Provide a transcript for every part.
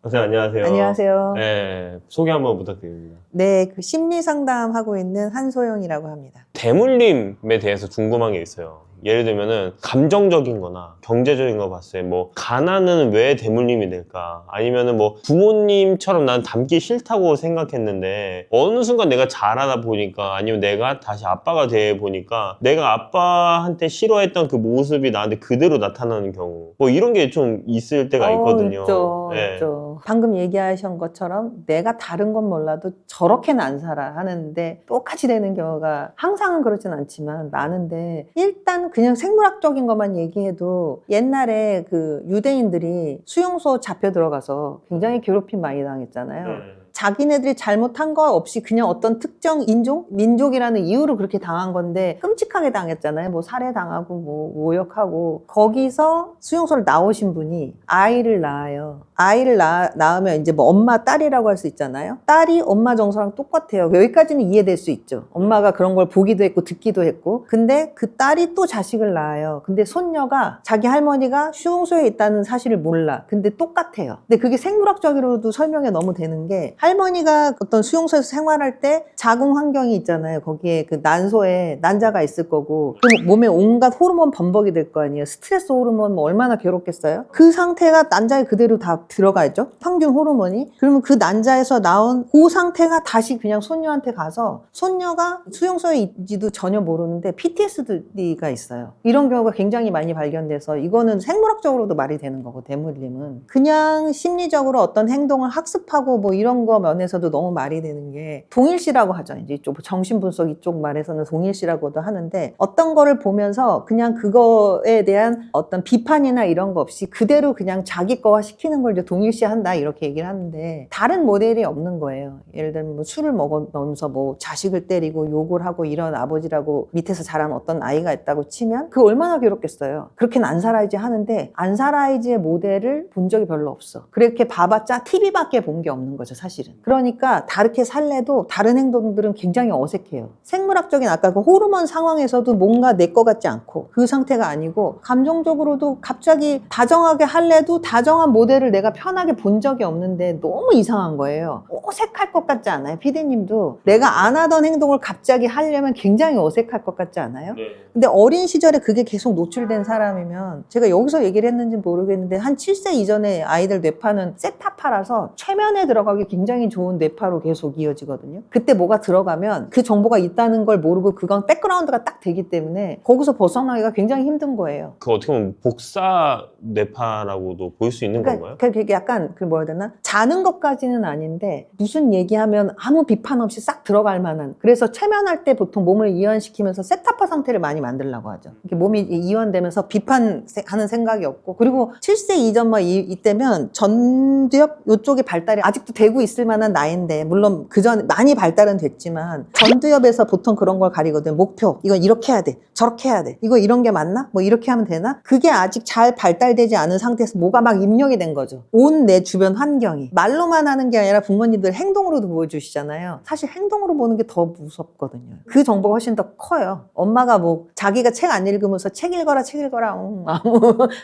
선생님 안녕하세요. 안녕하세요. 네, 소개 한번 부탁드립니다. 네, 그 심리 상담하고 있는 한소영이라고 합니다. 대물림에 대해서 궁금한 게 있어요. 예를 들면은 감정적인 거나 경제적인 거 봤을 때 뭐 가난은 왜 대물림이 될까? 아니면은 뭐 부모님처럼 난 닮기 싫다고 생각했는데 어느 순간 내가 자라다 보니까 아니면 내가 다시 아빠가 돼 보니까 내가 아빠한테 싫어했던 그 모습이 나한테 그대로 나타나는 경우 뭐 이런 게 좀 있을 때가 있거든요. 있죠, 네. 있죠. 방금 얘기하신 것처럼 내가 다른 건 몰라도 저렇게는 안 살아 하는데 똑같이 되는 경우가 항상은 그렇진 않지만 많은데, 일단 그냥 생물학적인 것만 얘기해도 옛날에 그 유대인들이 수용소 잡혀 들어가서 굉장히 괴롭힘 많이 당했잖아요. 자기네들이 잘못한 거 없이 그냥 어떤 특정 인종, 민족이라는 이유로 그렇게 당한 건데 끔찍하게 당했잖아요. 뭐 살해당하고 뭐 모욕하고. 거기서 수용소를 나오신 분이 아이를 낳아요. 아이를 낳으면 이제 뭐 엄마, 딸이라고 할 수 있잖아요. 딸이 엄마 정서랑 똑같아요. 여기까지는 이해될 수 있죠. 엄마가 그런 걸 보기도 했고 듣기도 했고. 근데 그 딸이 또 자식을 낳아요. 근데 손녀가 자기 할머니가 수용소에 있다는 사실을 몰라. 근데 똑같아요. 근데 그게 생물학적으로도 설명이 너무 되는 게, 할머니가 어떤 수용소에서 생활할 때 자궁 환경이 있잖아요. 거기에 그 난소에 난자가 있을 거고, 그럼 몸에 온갖 호르몬 범벅이 될 거 아니에요. 스트레스 호르몬 뭐 얼마나 괴롭겠어요? 그 상태가 난자에 그대로 다 들어가 있죠. 평균 호르몬이. 그러면 그 난자에서 나온 그 상태가 다시 그냥 손녀한테 가서 손녀가 수용소에 있지도 전혀 모르는데 PTSD가 있어요. 이런 경우가 굉장히 많이 발견돼서 이거는 생물학적으로도 말이 되는 거고, 대물림은. 그냥 심리적으로 어떤 행동을 학습하고 뭐 이런 거 면에서도 너무 말이 되는 게, 동일시라고 하죠. 이제 이쪽 정신분석 이쪽 말에서는 동일시라고도 하는데, 어떤 거를 보면서 그냥 그거에 대한 어떤 비판이나 이런 거 없이 그대로 그냥 자기 거화 시키는 걸 이제 동일시한다 이렇게 얘기를 하는데, 다른 모델이 없는 거예요. 예를 들면 뭐 술을 먹으면서 뭐 자식을 때리고 욕을 하고 이런 아버지라고 밑에서 자란 어떤 아이가 있다고 치면 그 얼마나 괴롭겠어요. 그렇게는 안 살아야지 하는데, 안 살아야지의 모델을 본 적이 별로 없어. 그렇게 봐봤자 TV밖에 본 게 없는 거죠, 사실은. 그러니까 다르게 살래도 다른 행동들은 굉장히 어색해요. 생물학적인 아까 그 호르몬 상황에서도 뭔가 내 거 같지 않고, 그 상태가 아니고, 감정적으로도 갑자기 다정하게 할래도 다정한 모델을 내가 편하게 본 적이 없는데 너무 이상한 거예요. 어색할 것 같지 않아요? 피디님도 내가 안 하던 행동을 갑자기 하려면 굉장히 어색할 것 같지 않아요? 네. 근데 어린 시절에 그게 계속 노출된 사람이면, 제가 여기서 얘기를 했는지 모르겠는데 한 7세 이전에 아이들 뇌파는 세타파라서 최면에 들어가기 굉장히 좋은 뇌파로 계속 이어지거든요. 그때 뭐가 들어가면 그 정보가 있다는 걸 모르고 그건 백그라운드가 딱 되기 때문에 거기서 벗어나기가 굉장히 힘든 거예요. 그 어떻게 보면 복사 뇌파라고도 볼 수 있는 건가요? 그게 약간 그 뭐라 해야 되나? 자는 것까지는 아닌데 무슨 얘기하면 아무 비판 없이 싹 들어갈 만한. 그래서 최면할 때 보통 몸을 이완시키면서 세타파 상태를 많이 만들려고 하죠. 이렇게 몸이 이완되면서 비판하는 생각이 없고, 그리고 7세 이전만 이때면 전두엽 이쪽에 발달이 아직도 되고 있을 만한 나이인데, 물론 그전 많이 발달은 됐지만 전두엽에서 보통 그런 걸 가리거든. 목표, 이건 이렇게 해야 돼, 저렇게 해야 돼, 이거 이런 게 맞나? 뭐 이렇게 하면 되나? 그게 아직 잘 발달되지 않은 상태에서 뭐가 막 입력이 된 거죠. 온 내 주변 환경이. 말로만 하는 게 아니라 부모님들 행동으로도 보여주시잖아요. 사실 행동으로 보는 게 더 무섭거든요. 그 정보가 훨씬 더 커요. 엄마가 뭐 자기가 책 안 읽으면서 책 읽어라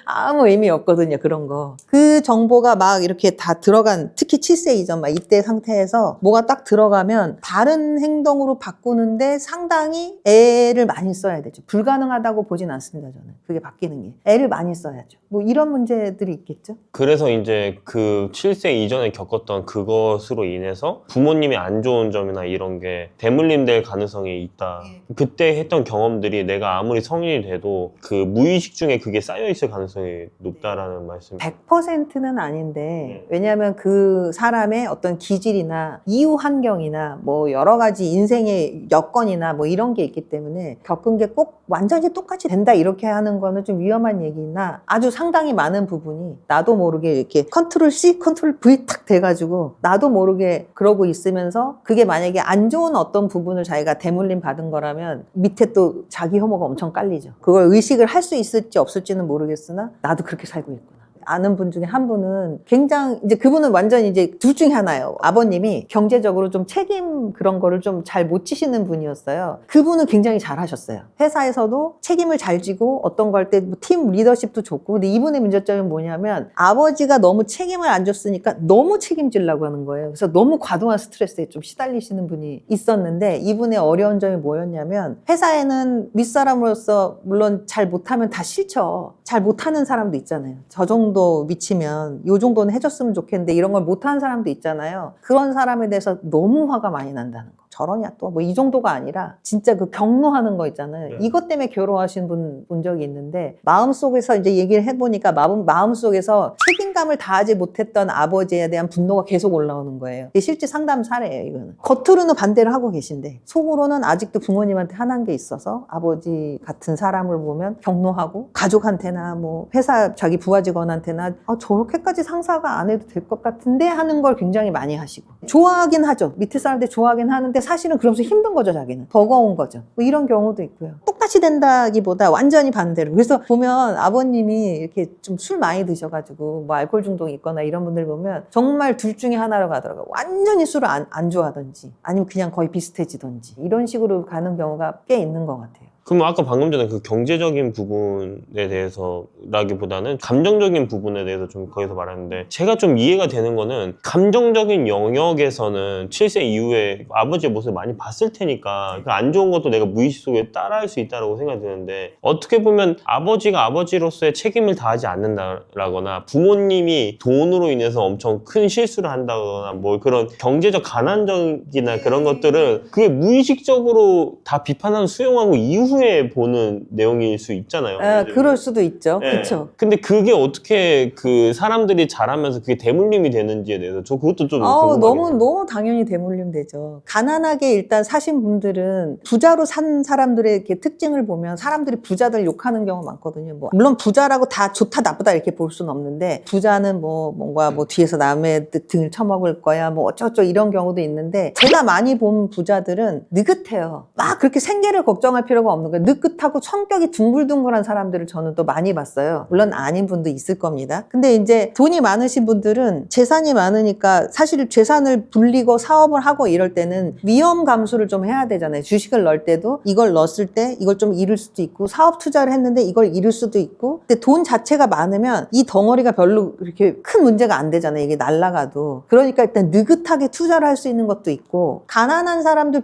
아무 의미 없거든요. 그런 거. 그 정보가 막 이렇게 다 들어간, 특히 7세 이전 막 이때 상태에서 뭐가 딱 들어가면 다른 행동으로 바꾸는데 상당히 애를 많이 써야 되죠. 불가능하다고 보진 않습니다, 저는. 그게 바뀌는 게. 애를 많이 써야죠. 뭐 이런 문제들이 있겠죠. 그래서 이제 그 7세 이전에 겪었던 그것으로 인해서 부모님의 안 좋은 점이나 이런 게 대물림 될 가능성이 있다. 그때 했던 경험들이 내가 아무리 성인이 돼도 그 무의식 중에 그게 쌓여있을 가능성이 높다라는 말씀. 100%는 아닌데, 왜냐하면 그 사람의 어떤 기질이나 이후 환경이나 뭐 여러 가지 인생의 여건이나 뭐 이런 게 있기 때문에 겪은 게 꼭 완전히 똑같이 된다 이렇게 하는 거는 좀 위험한 얘기나, 아주 상당히 많은 부분이 나도 모르게 이렇게 컨트롤 C, 컨트롤 V 탁 돼가지고 나도 모르게 그러고 있으면서, 그게 만약에 안 좋은 어떤 부분을 자기가 대물림 받은 거라면 밑에 또 자기 혐오가 엄청 깔리죠. 그걸 의식을 할 수 있을지 없을지는 모르겠으나 나도 그렇게 살고 있구나. 아는 분 중에 한 분은 굉장히 이제 그분은 완전 이제 둘 중에 하나예요. 아버님이 경제적으로 좀 책임 그런 거를 좀 잘 못 지시는 분이었어요. 그분은 굉장히 잘 하셨어요. 회사에서도 책임을 잘 지고 어떤 거 할 때 팀 리더십도 좋고. 근데 이분의 문제점은 뭐냐면 아버지가 너무 책임을 안 줬으니까 너무 책임지려고 하는 거예요. 그래서 너무 과도한 스트레스에 좀 시달리시는 분이 있었는데 이분의 어려운 점이 뭐였냐면 회사에는 윗사람으로서 물론 잘 못하면 다 싫죠. 잘 못하는 사람도 있잖아요. 저 정도 미치면 요 정도는 해줬으면 좋겠는데 이런 걸 못하는 사람도 있잖아요. 그런 사람에 대해서 너무 화가 많이 난다는 거. 저러냐 또 뭐 이 정도가 아니라 진짜 그 경로하는 거 있잖아요. 이것 때문에 괴로워하신 분 본 적이 있는데 마음속에서 이제 얘기를 해보니까 마음속에서 책임감을 다하지 못했던 아버지에 대한 분노가 계속 올라오는 거예요. 이게 실제 상담 사례예요. 이거는 겉으로는 반대를 하고 계신데 속으로는 아직도 부모님한테 화난 게 있어서 아버지 같은 사람을 보면 경노하고 가족한테나 뭐 회사 자기 부하 직원한테나 저렇게까지 상사가 안 해도 될 것 같은데 하는 걸 굉장히 많이 하시고 좋아하긴 하죠. 밑에 사람들 좋아하긴 하는데 사실은 그러면서 힘든 거죠. 자기는 버거운 거죠. 뭐 이런 경우도 있고요. 똑같이 된다기보다 완전히 반대로. 그래서 보면 아버님이 이렇게 좀 술 많이 드셔가지고 뭐 알코올 중독이 있거나 이런 분들 보면 정말 둘 중에 하나로 가더라고요. 완전히 술을 안 좋아하든지 아니면 그냥 거의 비슷해지든지 이런 식으로 가는 경우가 꽤 있는 것 같아요. 그럼 아까 방금 전에 그 경제적인 부분에 대해서라기보다는 감정적인 부분에 대해서 좀 거기서 말했는데 제가 좀 이해가 되는 거는 감정적인 영역에서는 7세 이후에 아버지의 모습을 많이 봤을 테니까 그 안 좋은 것도 내가 무의식 속에 따라할 수 있다고 생각이 드는데 어떻게 보면 아버지가 아버지로서의 책임을 다하지 않는다거나 부모님이 돈으로 인해서 엄청 큰 실수를 한다거나 뭐 그런 경제적 가난적이나 그런 것들은 그게 무의식적으로 다 비판하는 수용하고 이후에 보는 내용일 수 있잖아요. 그럴 수도 있죠. 네. 그렇죠. 근데 그게 어떻게 그 사람들이 자라면서 그게 대물림이 되는지에 대해서 저 그것도 좀 궁금하긴 해요. 너무 당연히 대물림 되죠. 가난하게 일단 사신 분들은 부자로 산 사람들의 이렇게 특징을 보면 사람들이 부자들 욕하는 경우 많거든요. 뭐 물론 부자라고 다 좋다 나쁘다 이렇게 볼 수는 없는데 부자는 뭐 뭔가 뭐 뒤에서 남의 등을 쳐먹을 거야 뭐 어쩌고 이런 경우도 있는데 제가 많이 본 부자들은 느긋해요. 막 그렇게 생계를 걱정할 필요가 없는 거예요. 느긋하고 성격이 둥글둥글한 사람들을 저는 또 많이 봤어요. 물론 아닌 분도 있을 겁니다. 근데 이제 돈이 많으신 분들은 재산이 많으니까 사실 재산을 불리고 사업을 하고 이럴 때는 위험 감수를 좀 해야 되잖아요. 주식을 넣을 때도 이걸 넣었을 때 이걸 좀 잃을 수도 있고 사업 투자를 했는데 이걸 잃을 수도 있고 근데 돈 자체가 많으면 이 덩어리가 별로 그렇게 큰 문제가 안 되잖아요. 이게 날아가도. 그러니까 일단 느긋하게 투자를 할 수 있는 것도 있고 가난한 사람들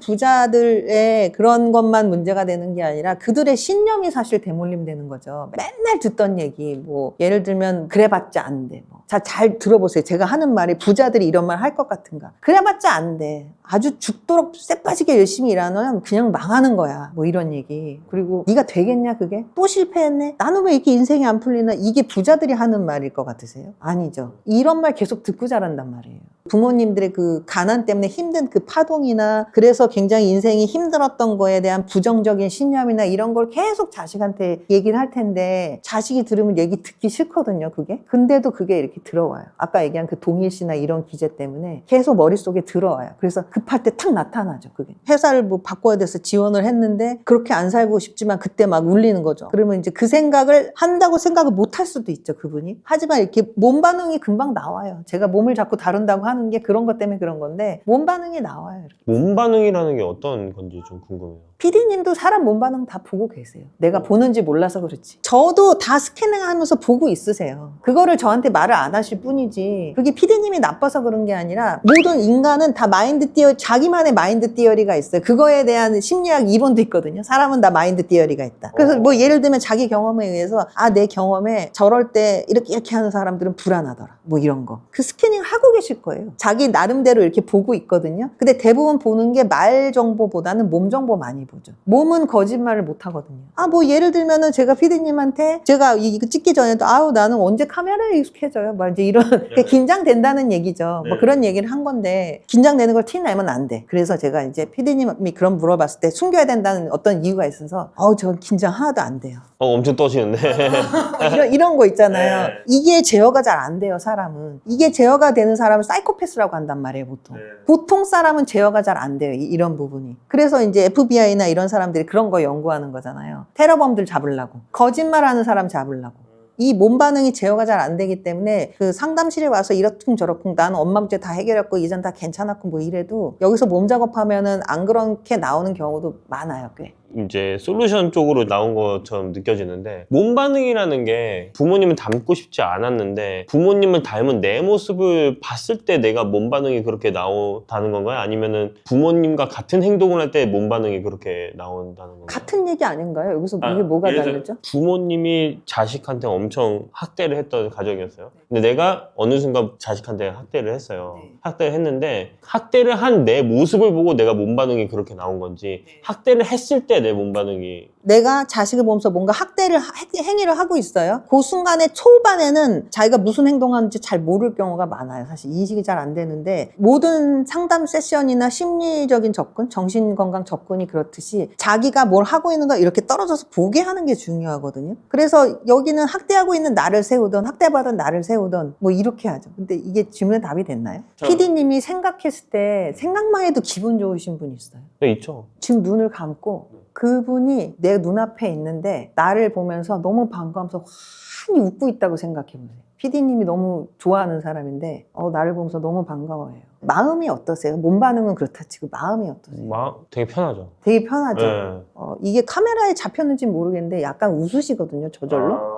부자들의 그런 것만 문제가 되는 게 아니라 그들의 신념이 사실 대물림되는 거죠. 맨날 듣던 얘기 뭐 예를 들면 그래봤자 안 돼. 뭐. 자, 잘 들어보세요. 제가 하는 말이 부자들이 이런 말 할 것 같은가. 그래봤자 안 돼. 아주 죽도록 쎄빠지게 열심히 일하면 그냥 망하는 거야. 뭐 이런 얘기. 그리고 네가 되겠냐 그게? 또 실패했네? 나는 왜 이렇게 인생이 안 풀리나? 이게 부자들이 하는 말일 것 같으세요? 아니죠. 이런 말 계속 듣고 자란단 말이에요. 부모님들의 그 가난 때문에 힘든 그 파동이나 그래서 굉장히 인생이 힘들었던 거에 대한 부정적인 신념이나 이런 걸 계속 자식한테 얘기를 할 텐데 자식이 들으면 얘기 듣기 싫거든요, 그게. 근데도 그게 이렇게 들어와요. 아까 얘기한 그 동일시나 이런 기제 때문에 계속 머릿속에 들어와요. 그래서 급할 때 탁 나타나죠, 그게. 회사를 뭐 바꿔야 돼서 지원을 했는데 그렇게 안 살고 싶지만 그때 막 울리는 거죠. 그러면 이제 그 생각을 한다고 생각을 못 할 수도 있죠, 그분이. 하지만 이렇게 몸 반응이 금방 나와요. 제가 몸을 자꾸 다룬다고 하는 게 그런 것 때문에 그런 건데 몸 반응이 나와요. 이렇게. 몸 반응이라는 게 어떤 건지 좀 궁금해요. PD님도 사람 몸 반응 다 보고 계세요. 내가 보는지 몰라서 그렇지. 저도 다 스캐닝하면서 보고 있으세요. 그거를 저한테 말을 안 하실 뿐이지 그게 PD님이 나빠서 그런 게 아니라 모든 인간은 다 자기만의 마인드 띠어리가 있어요. 그거에 대한 심리학 이론도 있거든요. 사람은 다 마인드 띠어리가 있다. 그래서 뭐 예를 들면 자기 경험에 의해서 내 경험에 저럴 때 이렇게 하는 사람들은 불안하더라. 뭐 이런 거. 그 스캐닝 하고 계실 거예요. 자기 나름대로 이렇게 보고 있거든요. 근데 대부분 보는 게 말 정보보다는 몸 정보 많이 보죠. 몸은 거짓말을 못 하거든요. 뭐 예를 들면은 제가 PD님한테 제가 이거 찍기 전에도 나는 언제 카메라에 익숙해져요. 막 이제 이런 긴장된다는 얘기죠. 뭐 그런 얘기를 한 건데 긴장되는 걸 티 내면 안 돼. 그래서 제가 이제 PD님이 그런 물어봤을 때 숨겨야 된다는 어떤 이유가 있어서 저 긴장 하나도 안 돼요. 엄청 떠시는데. 이런 거 있잖아요. 네. 이게 제어가 잘 안 돼요, 사람은. 이게 제어가 되는 사람을 사이코패스라고 한단 말이에요, 보통. 보통 사람은 제어가 잘 안 돼요, 이런 부분이. 그래서 이제 FBI나 이런 사람들이 그런 거 연구하는 거잖아요. 테러범들 잡으려고. 거짓말하는 사람 잡으려고. 이 몸 반응이 제어가 잘 안 되기 때문에 그 상담실에 와서 이렇쿵 저렇쿵 나는 엄마 문제 다 해결했고 이전 다 괜찮았고 뭐 이래도 여기서 몸 작업하면은 안 그렇게 나오는 경우도 많아요, 꽤. 이제 솔루션 쪽으로 나온 것처럼 느껴지는데 몸 반응이라는 게 부모님을 닮고 싶지 않았는데 부모님을 닮은 내 모습을 봤을 때 내가 몸 반응이 그렇게 나온다는 건가요? 아니면은 부모님과 같은 행동을 할 때 몸 반응이 그렇게 나온다는 건가요? 같은 얘기 아닌가요? 여기서 이게 뭐가 예를 들어 다르죠? 부모님이 자식한테 엄청 학대를 했던 가정이었어요. 근데 내가 어느 순간 자식한테 학대를 했어요. 학대를 했는데 학대를 한 내 모습을 보고 내가 몸 반응이 그렇게 나온 건지 학대를 했을 때 내 몸 반응이 내가 자식을 보면서 뭔가 행위를 하고 있어요. 그 순간에 초반에는 자기가 무슨 행동하는지 잘 모를 경우가 많아요. 사실 인식이 잘 안 되는데 모든 상담 세션이나 심리적인 접근, 정신건강 접근이 그렇듯이 자기가 뭘 하고 있는가 이렇게 떨어져서 보게 하는 게 중요하거든요. 그래서 여기는 학대하고 있는 나를 세우던 학대받은 나를 세우던 뭐 이렇게 하죠. 근데 이게 질문에 답이 됐나요? PD님이 생각했을 때 생각만 해도 기분 좋으신 분이 있어요. 네, 있죠. 지금 눈을 감고 그분이 내 눈앞에 있는데 나를 보면서 너무 반가워하면서 환히 웃고 있다고 생각해보세요. PD님이 너무 좋아하는 사람인데 나를 보면서 너무 반가워해요. 마음이 어떠세요? 몸 반응은 그렇다 치고 마음이 어떠세요? 되게 편하죠. 되게 편하죠. 네. 이게 카메라에 잡혔는지 모르겠는데 약간 웃으시거든요, 저절로.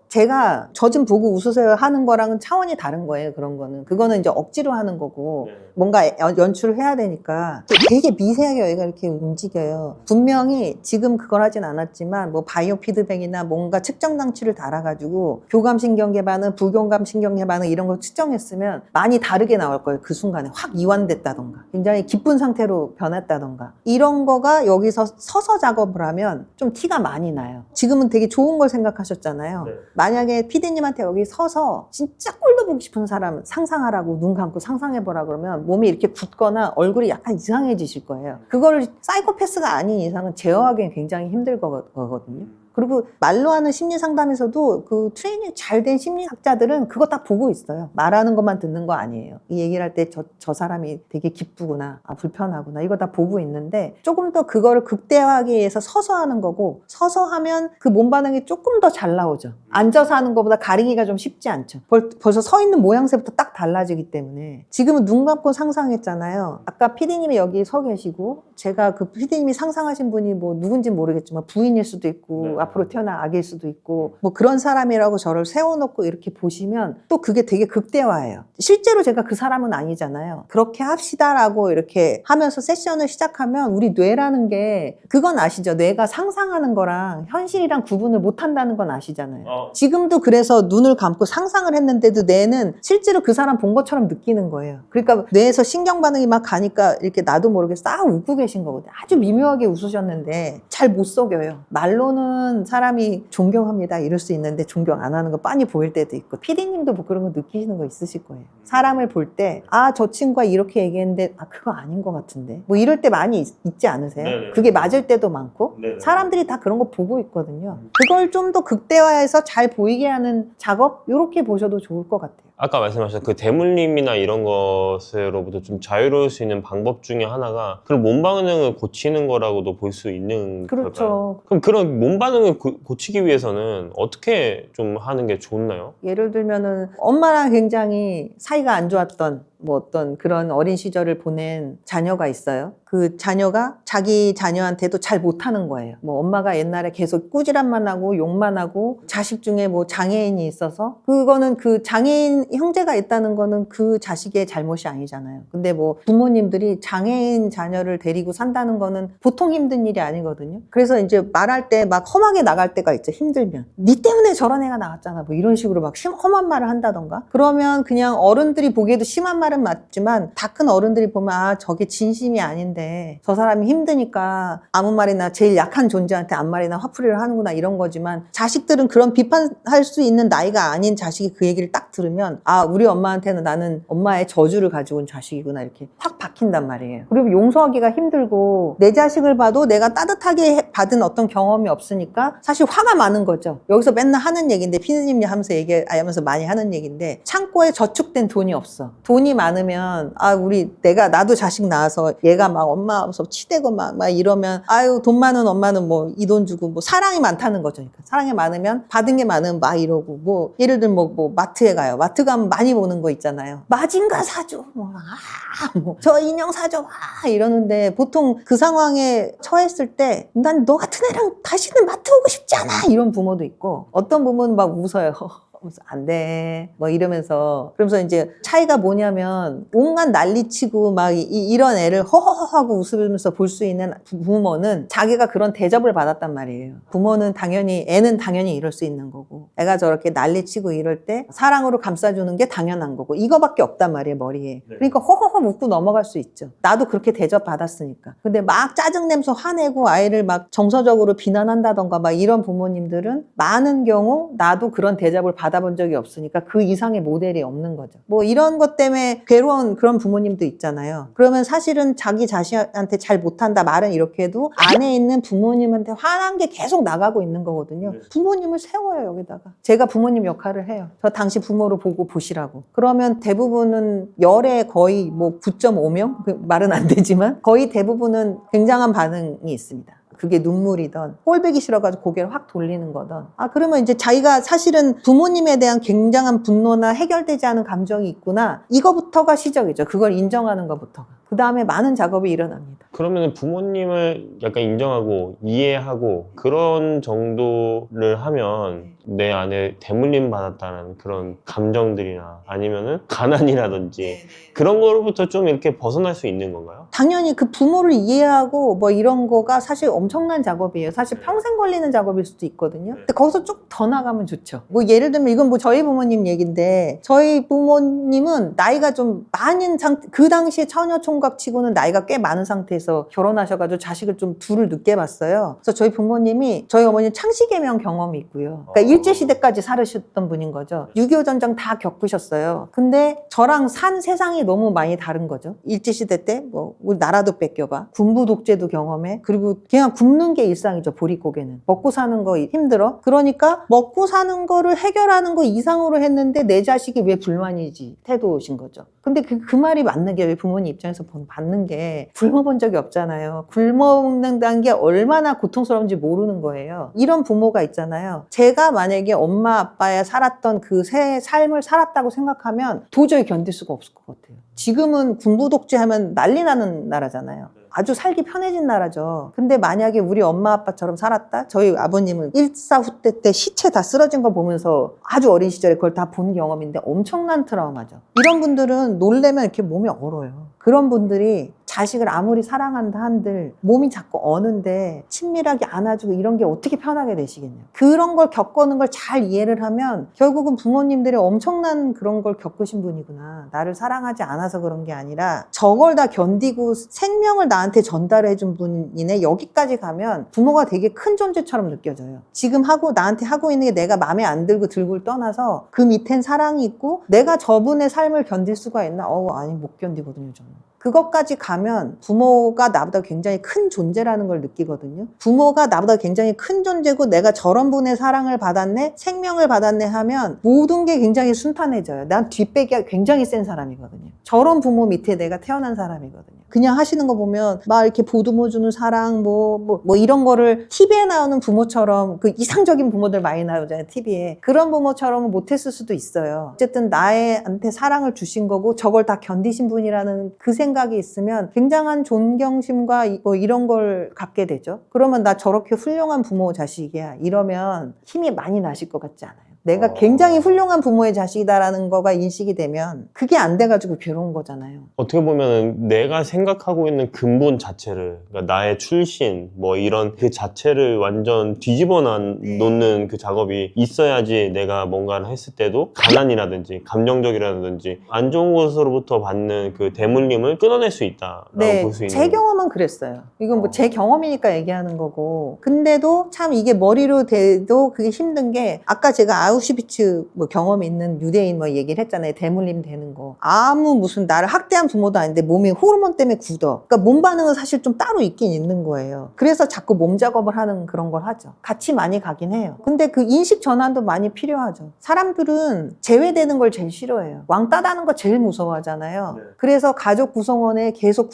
제가 저 좀 보고 웃으세요 하는 거랑은 차원이 다른 거예요. 그런 거는. 그거는 이제 억지로 하는 거고 뭔가 연출을 해야 되니까 되게 미세하게 여기가 이렇게 움직여요. 분명히 지금 그걸 하진 않았지만 뭐 바이오 피드백이나 뭔가 측정 장치를 달아가지고 교감신경계 반응, 부교감신경계 반응 이런 걸 측정했으면 많이 다르게 나올 거예요. 그 순간에 확 이완됐다던가 굉장히 기쁜 상태로 변했다던가 이런 거가 여기서 서서 작업을 하면 좀 티가 많이 나요. 지금은 되게 좋은 걸 생각하셨잖아요. 만약에 PD님한테 여기 서서 진짜 꼴도 보기 싶은 사람 상상하라고 눈 감고 상상해보라 그러면 몸이 이렇게 굳거나 얼굴이 약간 이상해지실 거예요. 그거를 사이코패스가 아닌 이상은 제어하기는 굉장히 힘들 거거든요. 그리고 말로 하는 심리 상담에서도 그 트레이닝 잘 된 심리학자들은 그거 다 보고 있어요. 말하는 것만 듣는 거 아니에요. 이 얘기를 할 때 저 사람이 되게 기쁘구나, 불편하구나 이거 다 보고 있는데 조금 더 그거를 극대화하기 위해서 서서 하는 거고 서서 하면 그 몸 반응이 조금 더 잘 나오죠. 앉아서 하는 것보다 가리기가 좀 쉽지 않죠. 벌써 서 있는 모양새부터 딱 달라지기 때문에 지금은 눈 감고 상상했잖아요. 아까 PD님이 여기 서 계시고 제가 그 PD님이 상상하신 분이 뭐 누군지 모르겠지만 부인일 수도 있고 앞으로 태어날 아기일 수도 있고 뭐 그런 사람이라고 저를 세워놓고 이렇게 보시면 또 그게 되게 극대화예요. 실제로 제가 그 사람은 아니잖아요. 그렇게 합시다라고 이렇게 하면서 세션을 시작하면 우리 뇌라는 게 그건 아시죠? 뇌가 상상하는 거랑 현실이랑 구분을 못한다는 건 아시잖아요. 지금도 그래서 눈을 감고 상상을 했는데도 뇌는 실제로 그 사람 본 것처럼 느끼는 거예요. 그러니까 뇌에서 신경 반응이 막 가니까 이렇게 나도 모르게 싹 웃고 계신 거거든요. 아주 미묘하게 웃으셨는데 잘 못 속여요. 말로는 사람이 존경합니다 이럴 수 있는데 존경 안 하는 거 빤히 보일 때도 있고 PD님도 뭐 그런 거 느끼시는 거 있으실 거예요. 사람을 볼 때 저 친구가 이렇게 얘기했는데 그거 아닌 것 같은데 뭐 이럴 때 많이 있지 않으세요? 네네. 그게 맞을 때도 많고 네네. 사람들이 다 그런 거 보고 있거든요. 그걸 좀 더 극대화해서 잘 보이게 하는 작업 이렇게 보셔도 좋을 것 같아요. 아까 말씀하셨던 그 대물림이나 이런 것으로부터 좀 자유로울 수 있는 방법 중에 하나가 그런 몸 반응을 고치는 거라고도 볼 수 있는 걸까요? 그렇죠. 그럼 그런 몸 반응을 고치기 위해서는 어떻게 좀 하는 게 좋나요? 예를 들면은 엄마랑 굉장히 사이가 안 좋았던 뭐 어떤 그런 어린 시절을 보낸 자녀가 있어요. 그 자녀가 자기 자녀한테도 잘 못하는 거예요. 뭐 엄마가 옛날에 계속 꾸지람만 하고 욕만 하고 자식 중에 뭐 장애인이 있어서 그거는 그 장애인 형제가 있다는 거는 그 자식의 잘못이 아니잖아요. 근데 뭐 부모님들이 장애인 자녀를 데리고 산다는 거는 보통 힘든 일이 아니거든요. 그래서 이제 말할 때 막 험하게 나갈 때가 있죠. 힘들면. 니 때문에 저런 애가 나왔잖아. 뭐 이런 식으로 막 험한 말을 한다던가. 그러면 그냥 어른들이 보기에도 심한 말은 맞지만 다 큰 어른들이 보면 저게 진심이 아닌데 저 사람이 힘드니까 아무 말이나 제일 약한 존재한테 아무 말이나 화풀이를 하는구나 이런 거지만 자식들은 그런 비판할 수 있는 나이가 아닌 자식이 그 얘기를 딱 들으면 우리 엄마한테는 나는 엄마의 저주를 가지고 온 자식이구나 이렇게 확 박힌단 말이에요. 그리고 용서하기가 힘들고 내 자식을 봐도 내가 따뜻하게 받은 어떤 경험이 없으니까 사실 화가 많은 거죠. 여기서 맨날 하는 얘기인데 피디님이 하면서 얘기하면서 많이 하는 얘기인데 창고에 저축된 돈이 없어. 돈이 많으면 나도 자식 낳아서 얘가 막 엄마 앞에서 치대고 막 이러면 아유 돈 많은 엄마는 뭐 이 돈 주고 뭐 사랑이 많다는 거죠. 그러니까 사랑이 많으면 받은 게 많으면 막 이러고 뭐 예를 들면 뭐 마트에 가요. 마트 가면 많이 보는 거 있잖아요. 마징가 사줘. 저 인형 사줘. 막 이러는데 보통 그 상황에 처했을 때 난 너 같은 애랑 다시는 마트 오고 싶지 않아. 이런 부모도 있고 어떤 부모는 막 웃어요. 안 돼. 뭐 이러면서. 그러면서 이제 차이가 뭐냐면 온갖 난리치고 막 이런 애를 허허허 하고 웃으면서 볼 수 있는 부모는 자기가 그런 대접을 받았단 말이에요. 애는 당연히 이럴 수 있는 거고 애가 저렇게 난리치고 이럴 때 사랑으로 감싸주는 게 당연한 거고 이거밖에 없단 말이에요, 머리에. 그러니까 허허허 웃고 넘어갈 수 있죠. 나도 그렇게 대접 받았으니까. 근데 막 짜증내면서 화내고 아이를 막 정서적으로 비난한다던가 막 이런 부모님들은 많은 경우 나도 그런 대접을 받아본 적이 없으니까 그 이상의 모델이 없는 거죠. 뭐 이런 것 때문에 괴로운 그런 부모님도 있잖아요. 그러면 사실은 자기 자식한테 잘 못한다 말은 이렇게 해도 안에 있는 부모님한테 화난 게 계속 나가고 있는 거거든요. 부모님을 세워요, 여기다가. 제가 부모님 역할을 해요. 저 당시 부모로 보고 보시라고. 그러면 대부분은 열에 거의 뭐 9.5명? 그 말은 안 되지만 거의 대부분은 굉장한 반응이 있습니다. 그게 눈물이던 꼴보기 싫어가지고 고개를 확 돌리는 거던 그러면 이제 자기가 사실은 부모님에 대한 굉장한 분노나 해결되지 않은 감정이 있구나 이거부터가 시작이죠. 그걸 인정하는 것부터가. 그 다음에 많은 작업이 일어납니다. 그러면 부모님을 약간 인정하고 이해하고 그런 정도를 하면 내 안에 대물림 받았다는 그런 감정들이나 아니면은 가난이라든지 그런 거로부터 좀 이렇게 벗어날 수 있는 건가요? 당연히 그 부모를 이해하고 뭐 이런 거가 사실 엄청난 작업이에요. 사실 평생 걸리는 작업일 수도 있거든요. 근데 거기서 쭉 더 나가면 좋죠. 뭐 예를 들면 이건 뭐 저희 부모님 얘기인데 저희 부모님은 나이가 좀 많은 상태, 그 당시에 처녀 총각 치고는 나이가 꽤 많은 상태에서 결혼하셔가지고 자식을 좀 둘을 늦게 봤어요. 그래서 저희 부모님이 저희 어머니 창씨개명 경험이 있고요. 그러니까 일제시대까지 살으셨던 분인 거죠. 6.25 전쟁 다 겪으셨어요. 근데 저랑 산 세상이 너무 많이 다른 거죠. 일제시대 때 뭐 우리 나라도 뺏겨봐. 군부 독재도 경험해. 그리고 그냥 굶는 게 일상이죠. 보릿고개는. 먹고 사는 거 힘들어. 그러니까 먹고 사는 거를 해결하는 거 이상으로 했는데 내 자식이 왜 불만이지 태도신 거죠. 근데 그 말이 맞는 게 왜 부모님 입장에서 맞는 게 굶어본 적이 없잖아요. 굶어 먹는다는 게 얼마나 고통스러운지 모르는 거예요. 이런 부모가 있잖아요. 제가 만약에 엄마 아빠의 살았던 그 새 삶을 살았다고 생각하면 도저히 견딜 수가 없을 것 같아요. 지금은 군부 독재하면 난리 나는 나라잖아요. 아주 살기 편해진 나라죠. 근데 만약에 우리 엄마 아빠처럼 살았다? 저희 아버님은 1·4 때 시체 다 쓰러진 거 보면서 아주 어린 시절에 그걸 다 본 경험인데 엄청난 트라우마죠. 이런 분들은 놀래면 이렇게 몸이 얼어요. 그런 분들이 자식을 아무리 사랑한다 한들 몸이 자꾸 어는데 친밀하게 안아주고 이런 게 어떻게 편하게 되시겠냐고. 그런 걸 겪어는 걸 잘 이해를 하면 결국은 부모님들이 엄청난 그런 걸 겪으신 분이구나. 나를 사랑하지 않아서 그런 게 아니라 저걸 다 견디고 생명을 나한테 전달해 준 분이네. 여기까지 가면 부모가 되게 큰 존재처럼 느껴져요. 지금 나한테 하고 있는 게 내가 마음에 안 들고 들고를 떠나서 그 밑엔 사랑이 있고 내가 저분의 삶을 견딜 수가 있나? 아니 못 견디거든요 저는. 그것까지 가면 부모가 나보다 굉장히 큰 존재라는 걸 느끼거든요. 부모가 나보다 굉장히 큰 존재고 내가 저런 분의 사랑을 받았네, 생명을 받았네 하면 모든 게 굉장히 순탄해져요. 난 뒷배기가 굉장히 센 사람이거든요. 저런 부모 밑에 내가 태어난 사람이거든요. 그냥 하시는 거 보면 막 이렇게 보듬어 주는 사랑 뭐 이런 거를 TV에 나오는 부모처럼 그 이상적인 부모들 많이 나오잖아요. TV에. 그런 부모처럼은 못했을 수도 있어요. 어쨌든 나한테 사랑을 주신 거고 저걸 다 견디신 분이라는 그 생각이 있으면 굉장한 존경심과 뭐 이런 걸 갖게 되죠. 그러면 나 저렇게 훌륭한 부모 자식이야. 이러면 힘이 많이 나실 것 같지 않아요? 내가 굉장히 훌륭한 부모의 자식이다라는 거가 인식이 되면 그게 안 돼가지고 괴로운 거잖아요. 어떻게 보면 내가 생각하고 있는 근본 자체를, 그러니까 나의 출신 뭐 이런 그 자체를 완전 뒤집어 놓는 그 작업이 있어야지 내가 뭔가를 했을 때도 가난이라든지 감정적이라든지 안 좋은 것으로부터 받는 그 대물림을 끊어낼 수 있다라고 볼 수 있는. 제 경험은 그랬어요. 이건 뭐 제 경험이니까 얘기하는 거고. 근데도 참 이게 머리로 돼도 그게 힘든 게 아까 제가 아우슈비츠 뭐 경험이 있는 유대인 뭐 얘기를 했잖아요. 대물림 되는 거. 아무 무슨 나를 학대한 부모도 아닌데 몸이 호르몬 때문에 굳어. 그러니까 몸 반응은 사실 좀 따로 있긴 있는 거예요. 그래서 자꾸 몸 작업을 하는 그런 걸 하죠. 같이 많이 가긴 해요. 근데 그 인식 전환도 많이 필요하죠. 사람들은 제외되는 걸 제일 싫어해요. 왕따다는 거 제일 무서워하잖아요. 네. 그래서 가족 구성원에 계속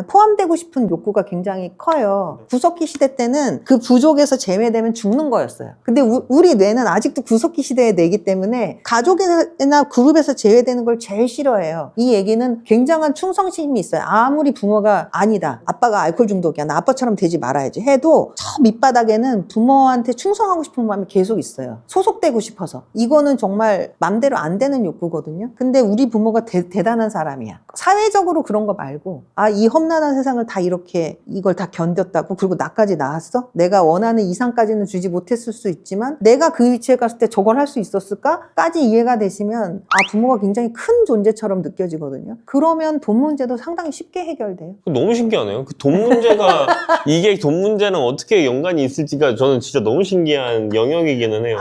포함되고 싶은 욕구가 굉장히 커요. 구석기 시대 때는 그 부족에서 제외되면 죽는 거였어요. 근데 우리 뇌는 아직도 구석기 시대의 뇌이기 때문에 가족이나 그룹에서 제외되는 걸 제일 싫어해요. 이 얘기는 굉장한 충성심이 있어요. 아무리 부모가 아니다, 아빠가 알코올 중독이야, 나 아빠처럼 되지 말아야지 해도 저 밑바닥에는 부모한테 충성하고 싶은 마음이 계속 있어요. 소속되고 싶어서. 이거는 정말 맘대로 안 되는 욕구거든요. 근데 우리 부모가 대단한 사람이야. 사회적으로 그런 거 말고 이 험난한 세상을 다 이렇게 이걸 다 견뎠다고, 그리고 나까지 나왔어? 내가 원하는 이상까지는 주지 못했을 수 있지만 내가 그 위치에 갔을 때 저걸 할 수 있었을까? 까지 이해가 되시면 부모가 굉장히 큰 존재처럼 느껴지거든요. 그러면 돈 문제도 상당히 쉽게 해결돼요. 너무 신기하네요. 그 돈 문제가 이게 돈 문제랑 어떻게 연관이 있을지가 저는 진짜 너무 신기한 영역이기는 해요.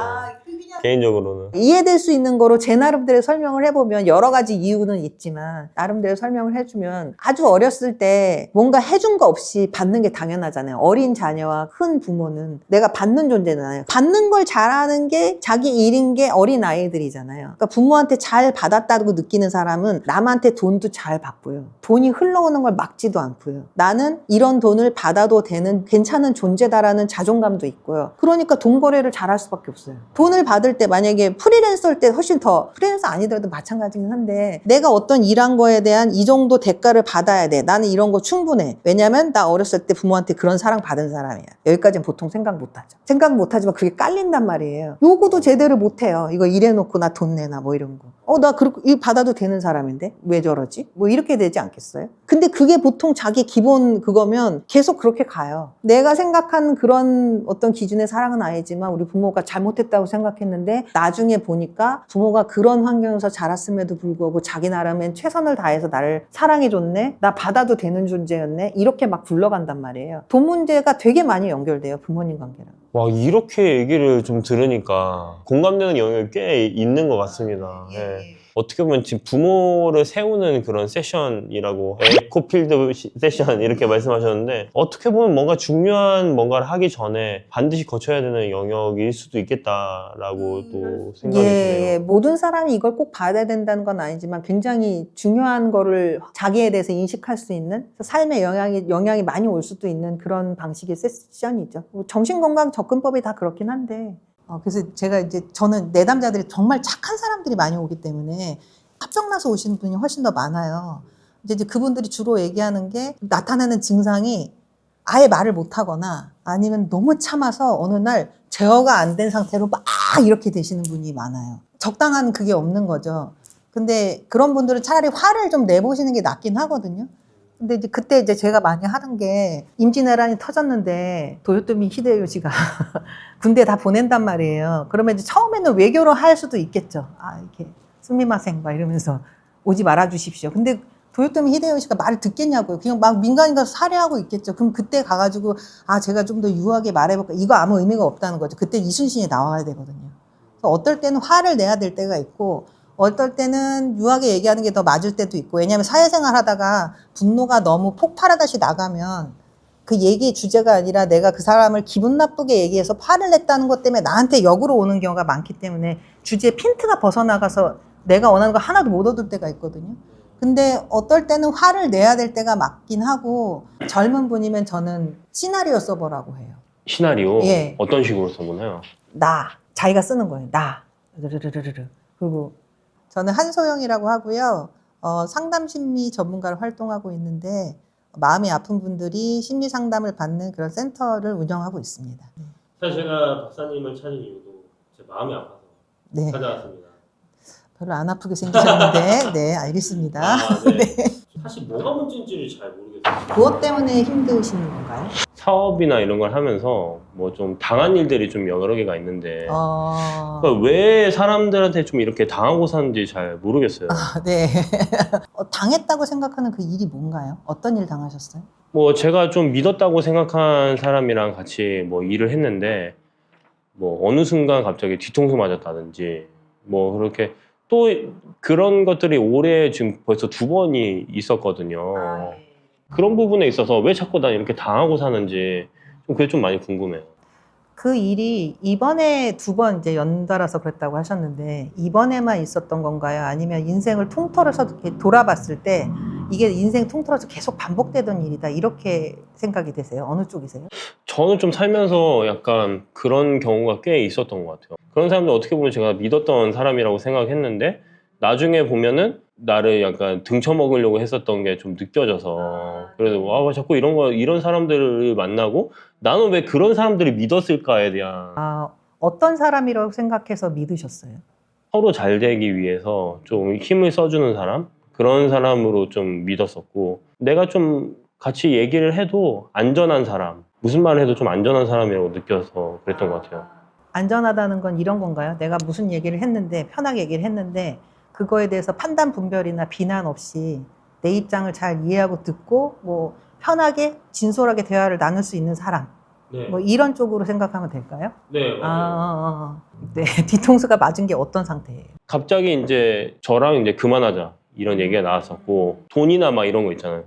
개인적으로는. 이해될 수 있는 거로 제 나름대로 설명을 해보면 여러 가지 이유는 있지만 나름대로 설명을 해주면 아주 어렸을 때 뭔가 해준 거 없이 받는 게 당연하잖아요. 어린 자녀와 큰 부모는 내가 받는 존재잖아요. 받는 걸 잘하는 게 자기 일인 게 어린 아이들이잖아요. 그러니까 부모한테 잘 받았다고 느끼는 사람은 남한테 돈도 잘 받고요. 돈이 흘러오는 걸 막지도 않고요. 나는 이런 돈을 받아도 되는 괜찮은 존재다라는 자존감도 있고요. 그러니까 돈 거래를 잘할 수밖에 없어요. 돈을 받을 때 만약에 프리랜서일 때 훨씬 더, 프리랜서 아니더라도 마찬가지긴 한데 내가 어떤 일한 거에 대한 이 정도 대가를 받아야 돼. 나는 이런 거 충분해. 왜냐면 나 어렸을 때 부모한테 그런 사랑 받은 사람이야. 여기까지는 보통 생각 못하죠. 생각 못하지만 그게 깔린단 말이에요. 요거도 제대로 못해요. 이거 일해놓고 나 돈 내나 뭐 이런 거. 나 이거 받아도 되는 사람인데 왜 저러지? 뭐 이렇게 되지 않겠어요? 근데 그게 보통 자기 기본 그거면 계속 그렇게 가요. 내가 생각한 그런 어떤 기준의 사랑은 아니지만 우리 부모가 잘못했다고 생각했는데 나중에 보니까 부모가 그런 환경에서 자랐음에도 불구하고 자기 나름엔 최선을 다해서 나를 사랑해줬네? 나 받아도 되는 존재였네? 이렇게 막 굴러간단 말이에요. 돈 문제가 되게 많이 연결돼요. 부모님 관계랑. 와, 이렇게 얘기를 좀 들으니까 공감되는 영역이 꽤 있는 것 같습니다. 예. 어떻게 보면 지금 부모를 세우는 그런 세션이라고, 에코필드 세션 이렇게 말씀하셨는데, 어떻게 보면 뭔가 중요한 뭔가를 하기 전에 반드시 거쳐야 되는 영역일 수도 있겠다라고 또 생각이 드네요. 모든 사람이 이걸 꼭 봐야 된다는 건 아니지만 굉장히 중요한 거를 자기에 대해서 인식할 수 있는, 삶에 영향이 많이 올 수도 있는 그런 방식의 세션이죠. 정신건강 접근법이 다 그렇긴 한데, 그래서 저는 내담자들이 정말 착한 사람들이 많이 오기 때문에 합병나서 오시는 분이 훨씬 더 많아요. 이제 그분들이 주로 얘기하는 게 나타나는 증상이 아예 말을 못 하거나 아니면 너무 참아서 어느 날 제어가 안 된 상태로 막 이렇게 되시는 분이 많아요. 적당한 그게 없는 거죠. 근데 그런 분들은 차라리 화를 좀 내보시는 게 낫긴 하거든요. 근데 그때 제가 많이 하는 게 임진왜란이 터졌는데 도요토미 히데요시가 군대 다 보낸단 말이에요. 그러면 처음에는 외교로 할 수도 있겠죠. 이렇게 스미마생 막 이러면서 오지 말아 주십시오. 근데 도요토미 히데요시가 말을 듣겠냐고요. 그냥 막 민간인 가서 살해하고 있겠죠. 그럼 그때 가가지고 제가 좀 더 유하게 말해볼까? 이거 아무 의미가 없다는 거죠. 그때 이순신이 나와야 되거든요. 그래서 어떨 때는 화를 내야 될 때가 있고 어떨 때는 유하게 얘기하는 게 더 맞을 때도 있고, 왜냐하면 사회생활 하다가 분노가 너무 폭발하듯이 나가면 그 얘기의 주제가 아니라 내가 그 사람을 기분 나쁘게 얘기해서 화를 냈다는 것 때문에 나한테 역으로 오는 경우가 많기 때문에 주제의 핀트가 벗어나가서 내가 원하는 거 하나도 못 얻을 때가 있거든요. 근데 어떨 때는 화를 내야 될 때가 맞긴 하고, 젊은 분이면 저는 시나리오 써보라고 해요. 시나리오? 예. 어떤 식으로 써보나요? 자기가 쓰는 거예요. 그리고 저는 한소영이라고 하고요. 상담 심리 전문가로 활동하고 있는데 마음이 아픈 분들이 심리 상담을 받는 그런 센터를 운영하고 있습니다. 사실 제가 박사님을 찾은 이유도 제 마음이 아파서 찾아왔습니다. 별로 안 아프게 생기셨는데 네, 알겠습니다. 네. 사실 뭐가 문제인지를 잘 모르겠어요. 무엇 때문에 힘드시는 건가요? 사업이나 이런 걸 하면서 뭐 좀 당한 일들이 좀 여러 개가 있는데 그러니까 왜 사람들한테 좀 이렇게 당하고 사는지 잘 모르겠어요. 네. 당했다고 생각하는 그 일이 뭔가요? 어떤 일 당하셨어요? 뭐 제가 좀 믿었다고 생각한 사람이랑 같이 뭐 일을 했는데 뭐 어느 순간 갑자기 뒤통수 맞았다든지 뭐 그렇게 또 그런 것들이 올해 지금 벌써 2번이 있었거든요. 그런 부분에 있어서 왜 자꾸 난 이렇게 당하고 사는지 그게 좀 많이 궁금해요. 그 일이 이번에 2번 이제 연달아서 그랬다고 하셨는데 이번에만 있었던 건가요? 아니면 인생을 통틀어서 이렇게 돌아봤을 때 이게 인생 통틀어서 계속 반복되던 일이다 이렇게 생각이 되세요? 어느 쪽이세요? 저는 좀 살면서 약간 그런 경우가 꽤 있었던 것 같아요. 그런 사람들 어떻게 보면 제가 믿었던 사람이라고 생각했는데 나중에 보면은 나를 약간 등쳐먹으려고 했었던 게 좀 느껴져서 그래서 와 자꾸 이런 사람들을 만나고 나는 왜 그런 사람들이 믿었을까에 대한 어떤 사람이라고 생각해서 믿으셨어요? 서로 잘 되기 위해서 좀 힘을 써주는 사람? 그런 사람으로 좀 믿었었고 내가 좀 같이 얘기를 해도 안전한 사람 무슨 말을 해도 좀 안전한 사람이라고 느껴서 그랬던 것 같아요. 안전하다는 건 이런 건가요? 내가 무슨 얘기를 했는데 편하게 얘기를 했는데 그거에 대해서 판단 분별이나 비난 없이 내 입장을 잘 이해하고 듣고 뭐 편하게 진솔하게 대화를 나눌 수 있는 사람 네, 뭐 이런 쪽으로 생각하면 될까요? 네, 네. 뒤통수가 맞은 게 어떤 상태예요? 갑자기 이제 저랑 이제 그만하자 이런 얘기가 나왔었고 돈이나 막 이런 거 있잖아요.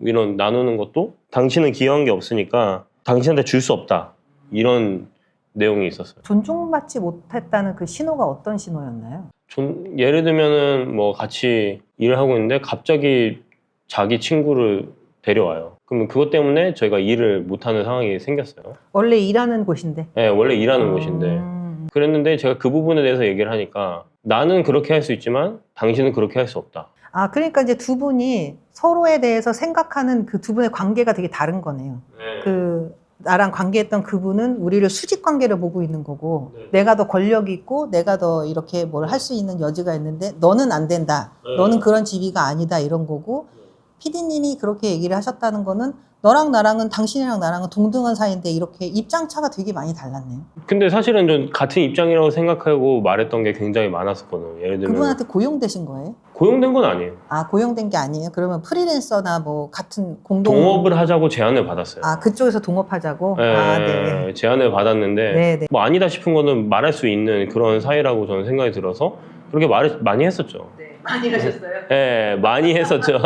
이런 나누는 것도 당신은 기여한 게 없으니까 당신한테 줄 수 없다 이런 내용이 있었어요. 존중받지 못했다는 그 신호가 어떤 신호였나요? 예를 들면은 뭐 같이 일을 하고 있는데 갑자기 자기 친구를 데려와요. 그러면 그것 때문에 저희가 일을 못하는 상황이 생겼어요. 원래 일하는 곳인데. 네, 원래 일하는 곳인데 그랬는데 제가 그 부분에 대해서 얘기를 하니까 나는 그렇게 할 수 있지만 당신은 그렇게 할 수 없다. 그러니까 이제 두 분이 서로에 대해서 생각하는 그 두 분의 관계가 되게 다른 거네요. 나랑 관계했던 그분은 우리를 수직 관계를 보고 있는 거고 내가 더 권력이 있고 내가 더 이렇게 뭘 할 수 있는 여지가 있는데 너는 안 된다. 너는 그런 지위가 아니다 이런 거고 PD님이 그렇게 얘기를 하셨다는 거는 너랑 나랑은 당신이랑 나랑은 동등한 사이인데 이렇게 입장차가 되게 많이 달랐네요. 근데 사실은 전 같은 입장이라고 생각하고 말했던 게 굉장히 많았었거든요. 예를 들면 그분한테 고용되신 거예요? 고용된 건 아니에요. 고용된 게 아니에요? 그러면 프리랜서나 뭐 같은 동업을 하자고 제안을 받았어요. 그쪽에서 동업하자고? 네. 제안을 받았는데 네. 뭐 아니다 싶은 거는 말할 수 있는 그런 사이라고 저는 생각이 들어서 그렇게 말을 많이 했었죠. 많이 하셨어요? 네, 많이 했었죠.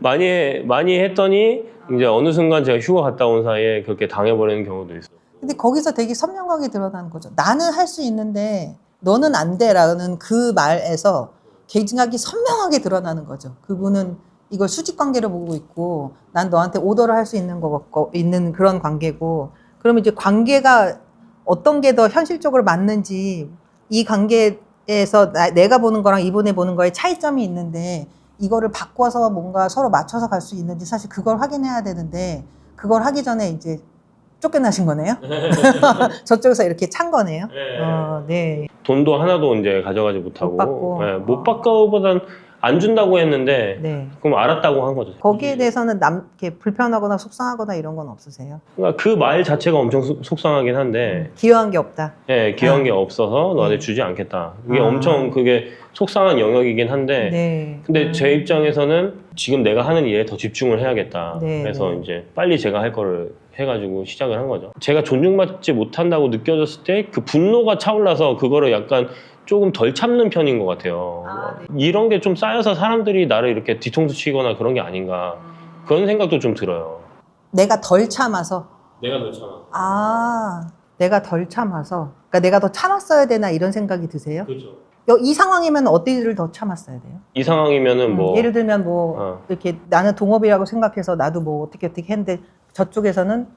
많이 했더니 이제 어느 순간 제가 휴가 갔다 온 사이에 그렇게 당해버리는 경우도 있어요. 근데 거기서 되게 선명하게 드러나는 거죠. 나는 할 수 있는데 너는 안 돼라는 그 말에서 굉장히 선명하게 드러나는 거죠. 그분은 이걸 수직 관계로 보고 있고 난 너한테 오더를 할 수 있는 거 같고 있는 그런 관계고 그러면 이제 관계가 어떤 게 더 현실적으로 맞는지 이 관계에서 내가 보는 거랑 이분이 보는 거에 차이점이 있는데 이거를 바꿔서 뭔가 서로 맞춰서 갈 수 있는지 사실 그걸 확인해야 되는데 그걸 하기 전에 이제 쫓겨나신 거네요. 저쪽에서 이렇게 찬 거네요. 네. 돈도 하나도 이제 가져가지 못하고 못 받고. 네, 못 받고보단 안 준다고 했는데 네. 그럼 알았다고 한 거죠. 거기에 대해서는 이렇게 불편하거나 속상하거나 이런 건 없으세요? 그러니까 그 말 자체가 엄청 속상하긴 한데 기여한 게 없다. 네, 기여한 게 없어서 너한테 주지 않겠다. 그게 엄청 그게 속상한 영역이긴 한데 네. 근데 제 입장에서는 지금 내가 하는 일에 더 집중을 해야겠다. 네, 그래서 네. 이제 빨리 제가 할 거를 해가지고 시작을 한 거죠. 제가 존중받지 못한다고 느껴졌을 때 그 분노가 차올라서 그거를 약간 조금 덜 참는 편인 것 같아요. 이런 게 좀 쌓여서 사람들이 나를 이렇게 뒤통수 치거나 그런 게 아닌가 그런 생각도 좀 들어요. 내가 덜 참아서. 내가 덜 참아. 내가 덜 참아서. 그러니까 내가 더 참았어야 되나 이런 생각이 드세요? 그렇죠. 이 상황이면 어디를 더 참았어야 돼요? 이 상황이면은 뭐 예를 들면 뭐 이렇게 나는 동업이라고 생각해서 나도 뭐 어떻게 했는데 저쪽에서는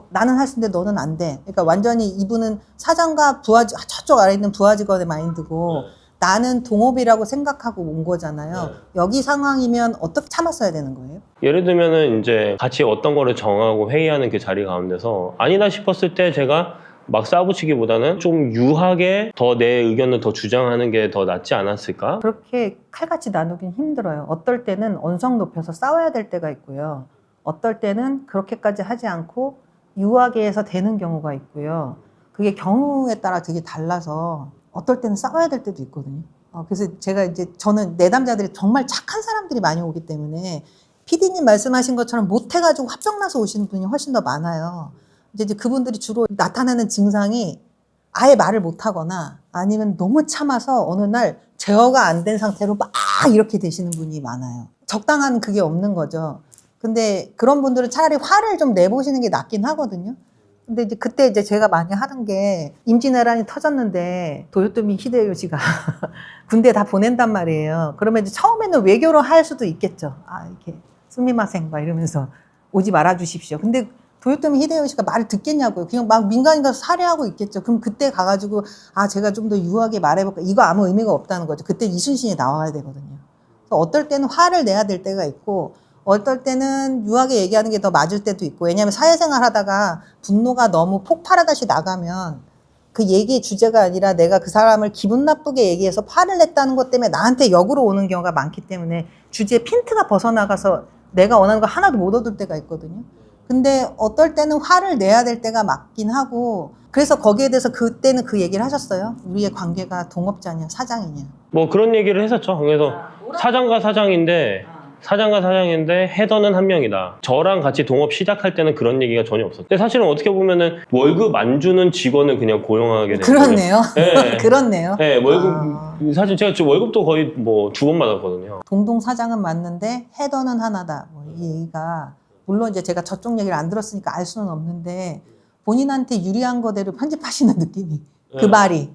나는 할 수 있는데 너는 안 돼. 그러니까 완전히 이분은 사장과 저쪽 아래 있는 부하 직원의 마인드고 나는 동업이라고 생각하고 온 거잖아요. 여기 상황이면 어떻게 참았어야 되는 거예요? 예를 들면은 이제 같이 어떤 거를 정하고 회의하는 그 자리 가운데서 아니다 싶었을 때 제가 막 싸붙이기보다는 좀 유하게 더 내 의견을 더 주장하는 게 더 낫지 않았을까? 그렇게 칼같이 나누긴 힘들어요. 어떨 때는 언성 높여서 싸워야 될 때가 있고요. 어떨 때는 그렇게까지 하지 않고 유하게 해서 되는 경우가 있고요. 그게 경우에 따라 되게 달라서 어떨 때는 싸워야 될 때도 있거든요. 그래서 저는 내담자들이 정말 착한 사람들이 많이 오기 때문에 PD님 말씀하신 것처럼 못해가지고 합병나서 오시는 분이 훨씬 더 많아요. 이제 그분들이 주로 나타내는 증상이 아예 말을 못하거나 아니면 너무 참아서 어느 날 제어가 안 된 상태로 막 이렇게 되시는 분이 많아요. 적당한 그게 없는 거죠. 근데 그런 분들은 차라리 화를 좀 내보시는 게 낫긴 하거든요. 근데 이제 그때 이제 제가 많이 하는 게 임진왜란이 터졌는데 도요토미 히데요시가 군대 다 보낸단 말이에요. 그러면 이제 처음에는 외교로 할 수도 있겠죠. 아, 이렇게 스미마생 막 이러면서 오지 말아 주십시오. 근데 도요토미 히데요시가 말을 듣겠냐고요. 그냥 막 민간인 가서 살해하고 있겠죠. 그럼 그때 가가지고 아, 제가 좀 더 유하게 말해볼까. 이거 아무 의미가 없다는 거죠. 그때 이순신이 나와야 되거든요. 그래서 어떨 때는 화를 내야 될 때가 있고 어떨 때는 유하게 얘기하는 게 더 맞을 때도 있고, 왜냐하면 사회생활 하다가 분노가 너무 폭발하듯이 나가면 그 얘기의 주제가 아니라 내가 그 사람을 기분 나쁘게 얘기해서 화를 냈다는 것 때문에 나한테 역으로 오는 경우가 많기 때문에 주제의 핀트가 벗어나가서 내가 원하는 거 하나도 못 얻을 때가 있거든요. 근데 어떨 때는 화를 내야 될 때가 맞긴 하고, 그래서 거기에 대해서 그때는 그 얘기를 하셨어요. 우리의 관계가 동업자냐 사장이냐. 뭐 그런 얘기를 했었죠. 그래서 사장과 사장인데 헤더는 한 명이다. 저랑 같이 동업 시작할 때는 그런 얘기가 전혀 없었어요. 근데 사실은 어떻게 보면은 월급 안 주는 직원을 그냥 고용하게 되는 그렇네요. 네. 그렇네요. 네, 사실 제가 지금 월급도 거의 뭐 두 번 받았거든요. 동동 사장은 맞는데 헤더는 하나다. 뭐 이 얘기가 물론 이제 제가 저쪽 얘기를 안 들었으니까 알 수는 없는데 본인한테 유리한 거대로 편집하시는 느낌이. 그 말이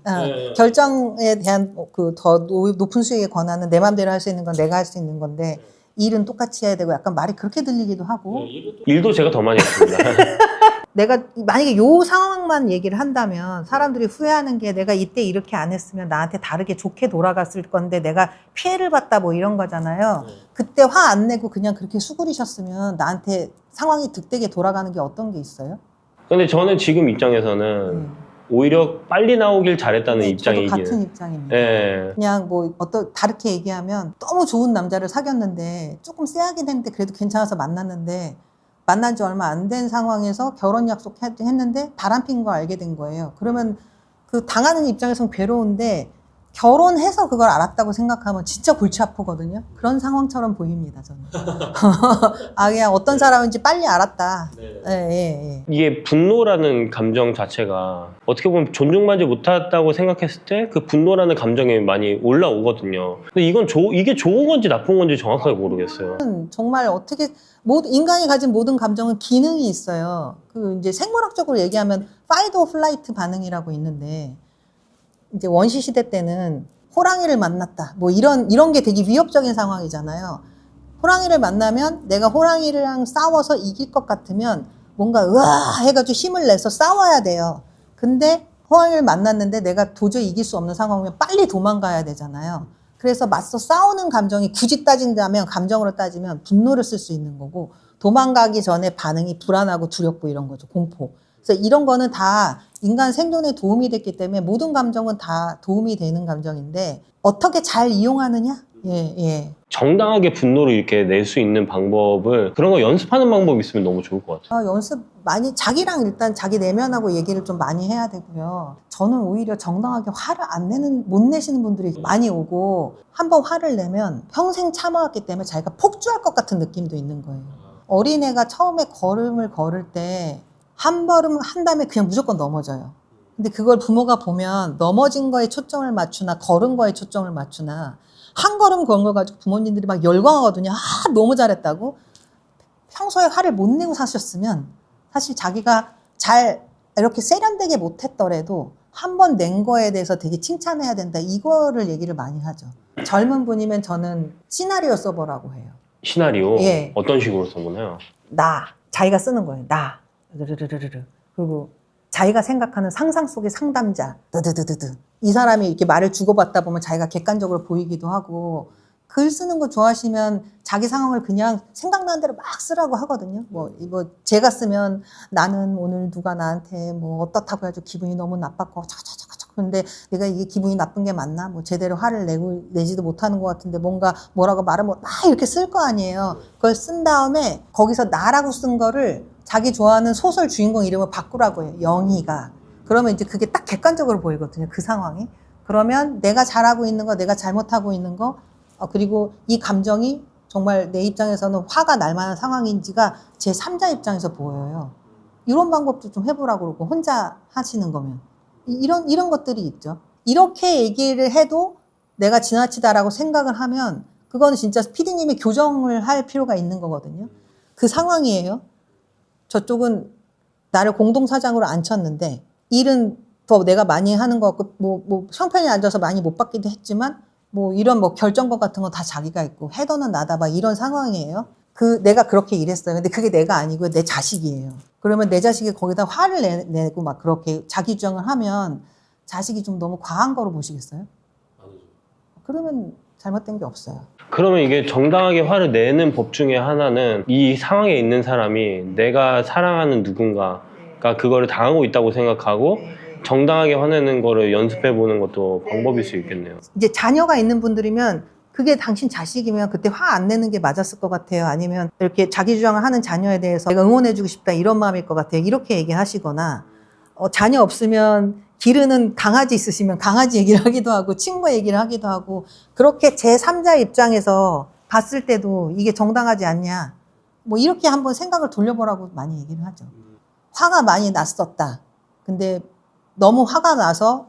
결정에 대한 그 더 높은 수익의 권한은 내 마음대로 할 수 있는 건 내가 할 수 있는 건데 일은 똑같이 해야 되고 약간 말이 그렇게 들리기도 하고. 일도 제가 더 많이 했습니다. 내가 만약에 요 상황만 얘기를 한다면 사람들이 후회하는 게 내가 이때 이렇게 안 했으면 나한테 다르게 좋게 돌아갔을 건데 내가 피해를 봤다 뭐 이런 거잖아요. 그때 화 안 내고 그냥 그렇게 수그리셨으면 나한테 상황이 득되게 돌아가는 게 어떤 게 있어요? 근데 저는 지금 입장에서는 오히려 빨리 나오길 잘했다는 네, 입장이긴 저도 같은 해요. 입장입니다. 예. 그냥 뭐 다르게 얘기하면 너무 좋은 남자를 사귀었는데 조금 쎄하긴 했는데 그래도 괜찮아서 만났는데 만난 지 얼마 안 된 상황에서 결혼 약속했는데 바람핀 거 알게 된 거예요. 그러면 그 당하는 입장에서는 괴로운데 결혼해서 그걸 알았다고 생각하면 진짜 골치 아프거든요. 그런 상황처럼 보입니다, 저는. 아, 그냥 어떤 사람인지 빨리 알았다. 예, 예. 이게 분노라는 감정 자체가 어떻게 보면 존중받지 못했다고 생각했을 때 그 분노라는 감정이 많이 올라오거든요. 근데 이게 좋은 건지 나쁜 건지 정확하게 모르겠어요. 정말 어떻게 인간이 가진 모든 감정은 기능이 있어요. 그 이제 생물학적으로 얘기하면 fight or flight 반응이라고 있는데 이제 원시 시대 때는 호랑이를 만났다. 뭐 이런 게 되게 위협적인 상황이잖아요. 호랑이를 만나면 내가 호랑이랑 싸워서 이길 것 같으면 뭔가 으아 해가지고 힘을 내서 싸워야 돼요. 근데 호랑이를 만났는데 내가 도저히 이길 수 없는 상황이면 빨리 도망가야 되잖아요. 그래서 맞서 싸우는 감정이 굳이 따진다면 감정으로 따지면 분노를 쓸 수 있는 거고 도망가기 전에 반응이 불안하고 두렵고 이런 거죠. 공포. 그래서 이런 거는 다 인간 생존에 도움이 됐기 때문에 모든 감정은 다 도움이 되는 감정인데 어떻게 잘 이용하느냐? 예. 정당하게 분노를 이렇게 낼 수 있는 방법을 그런 거 연습하는 방법이 있으면 너무 좋을 것 같아요. 연습 많이 자기랑 일단 자기 내면하고 얘기를 좀 많이 해야 되고요. 저는 오히려 정당하게 화를 못 내시는 분들이 많이 오고 한번 화를 내면 평생 참아왔기 때문에 자기가 폭주할 것 같은 느낌도 있는 거예요. 어린애가 처음에 걸음을 걸을 때 한 걸음 한 다음에 그냥 무조건 넘어져요. 근데 그걸 부모가 보면 넘어진 거에 초점을 맞추나 걸은 거에 초점을 맞추나 한 걸음 건 거 가지고 부모님들이 막 열광하거든요. 아, 너무 잘했다고. 평소에 화를 못 내고 사셨으면 사실 자기가 잘 이렇게 세련되게 못했더라도 한 번 낸 거에 대해서 되게 칭찬해야 된다. 이거를 얘기를 많이 하죠. 젊은 분이면 저는 시나리오 써보라고 해요. 시나리오? 예. 어떤 식으로 써보나요? 자기가 쓰는 거예요. 르르르르르. 그리고 자기가 생각하는 상상 속의 상담자. 드드드드드. 이 사람이 이렇게 말을 주고받다 보면 자기가 객관적으로 보이기도 하고 글 쓰는 거 좋아하시면 자기 상황을 그냥 생각나는 대로 막 쓰라고 하거든요. 뭐 제가 쓰면 나는 오늘 누가 나한테 뭐 어떻다고 해가지고 기분이 너무 나빴고 근데 내가 이게 기분이 나쁜 게 맞나? 뭐 제대로 화를 내지도 못하는 것 같은데 뭐라고 말을 막 이렇게 쓸 거 아니에요. 그걸 쓴 다음에 거기서 나라고 쓴 거를 자기 좋아하는 소설 주인공 이름을 바꾸라고 해요. 영희가. 그러면 이제 그게 딱 객관적으로 보이거든요. 그 상황이. 그러면 내가 잘하고 있는 거, 내가 잘못하고 있는 거, 그리고 이 감정이 정말 내 입장에서는 화가 날 만한 상황인지가 제 3자 입장에서 보여요. 이런 방법도 좀 해보라고 그러고 혼자 하시는 거면. 이런 것들이 있죠. 이렇게 얘기를 해도 내가 지나치다라고 생각을 하면 그거는 진짜 PD님이 교정을 할 필요가 있는 거거든요. 그 상황이에요. 저쪽은 나를 공동사장으로 앉혔는데 일은 더 내가 많이 하는 것 같고 뭐 형편이 앉아서 많이 못 받기도 했지만 뭐 이런 뭐 결정권 같은 건 다 자기가 있고 헤더는 나다 막 이런 상황이에요. 내가 그렇게 일했어요. 근데 그게 내가 아니고 내 자식이에요. 그러면 내 자식이 거기다 화를 내고 막 그렇게 자기 주장을 하면 자식이 좀 너무 과한 거로 보시겠어요? 그러면 잘못된 게 없어요. 그러면 이게 정당하게 화를 내는 법 중에 하나는 이 상황에 있는 사람이 내가 사랑하는 누군가가 그거를 당하고 있다고 생각하고 정당하게 화내는 거를 연습해 보는 것도 방법일 수 있겠네요. 이제 자녀가 있는 분들이면 그게 당신 자식이면 그때 화 안 내는 게 맞았을 것 같아요. 아니면 이렇게 자기 주장을 하는 자녀에 대해서 내가 응원해주고 싶다 이런 마음일 것 같아요. 이렇게 얘기하시거나 자녀 없으면 기르는 강아지 있으시면 강아지 얘기를 하기도 하고 친구 얘기를 하기도 하고 그렇게 제3자 입장에서 봤을 때도 이게 정당하지 않냐 뭐 이렇게 한번 생각을 돌려보라고 많이 얘기를 하죠. 화가 많이 났었다. 근데 너무 화가 나서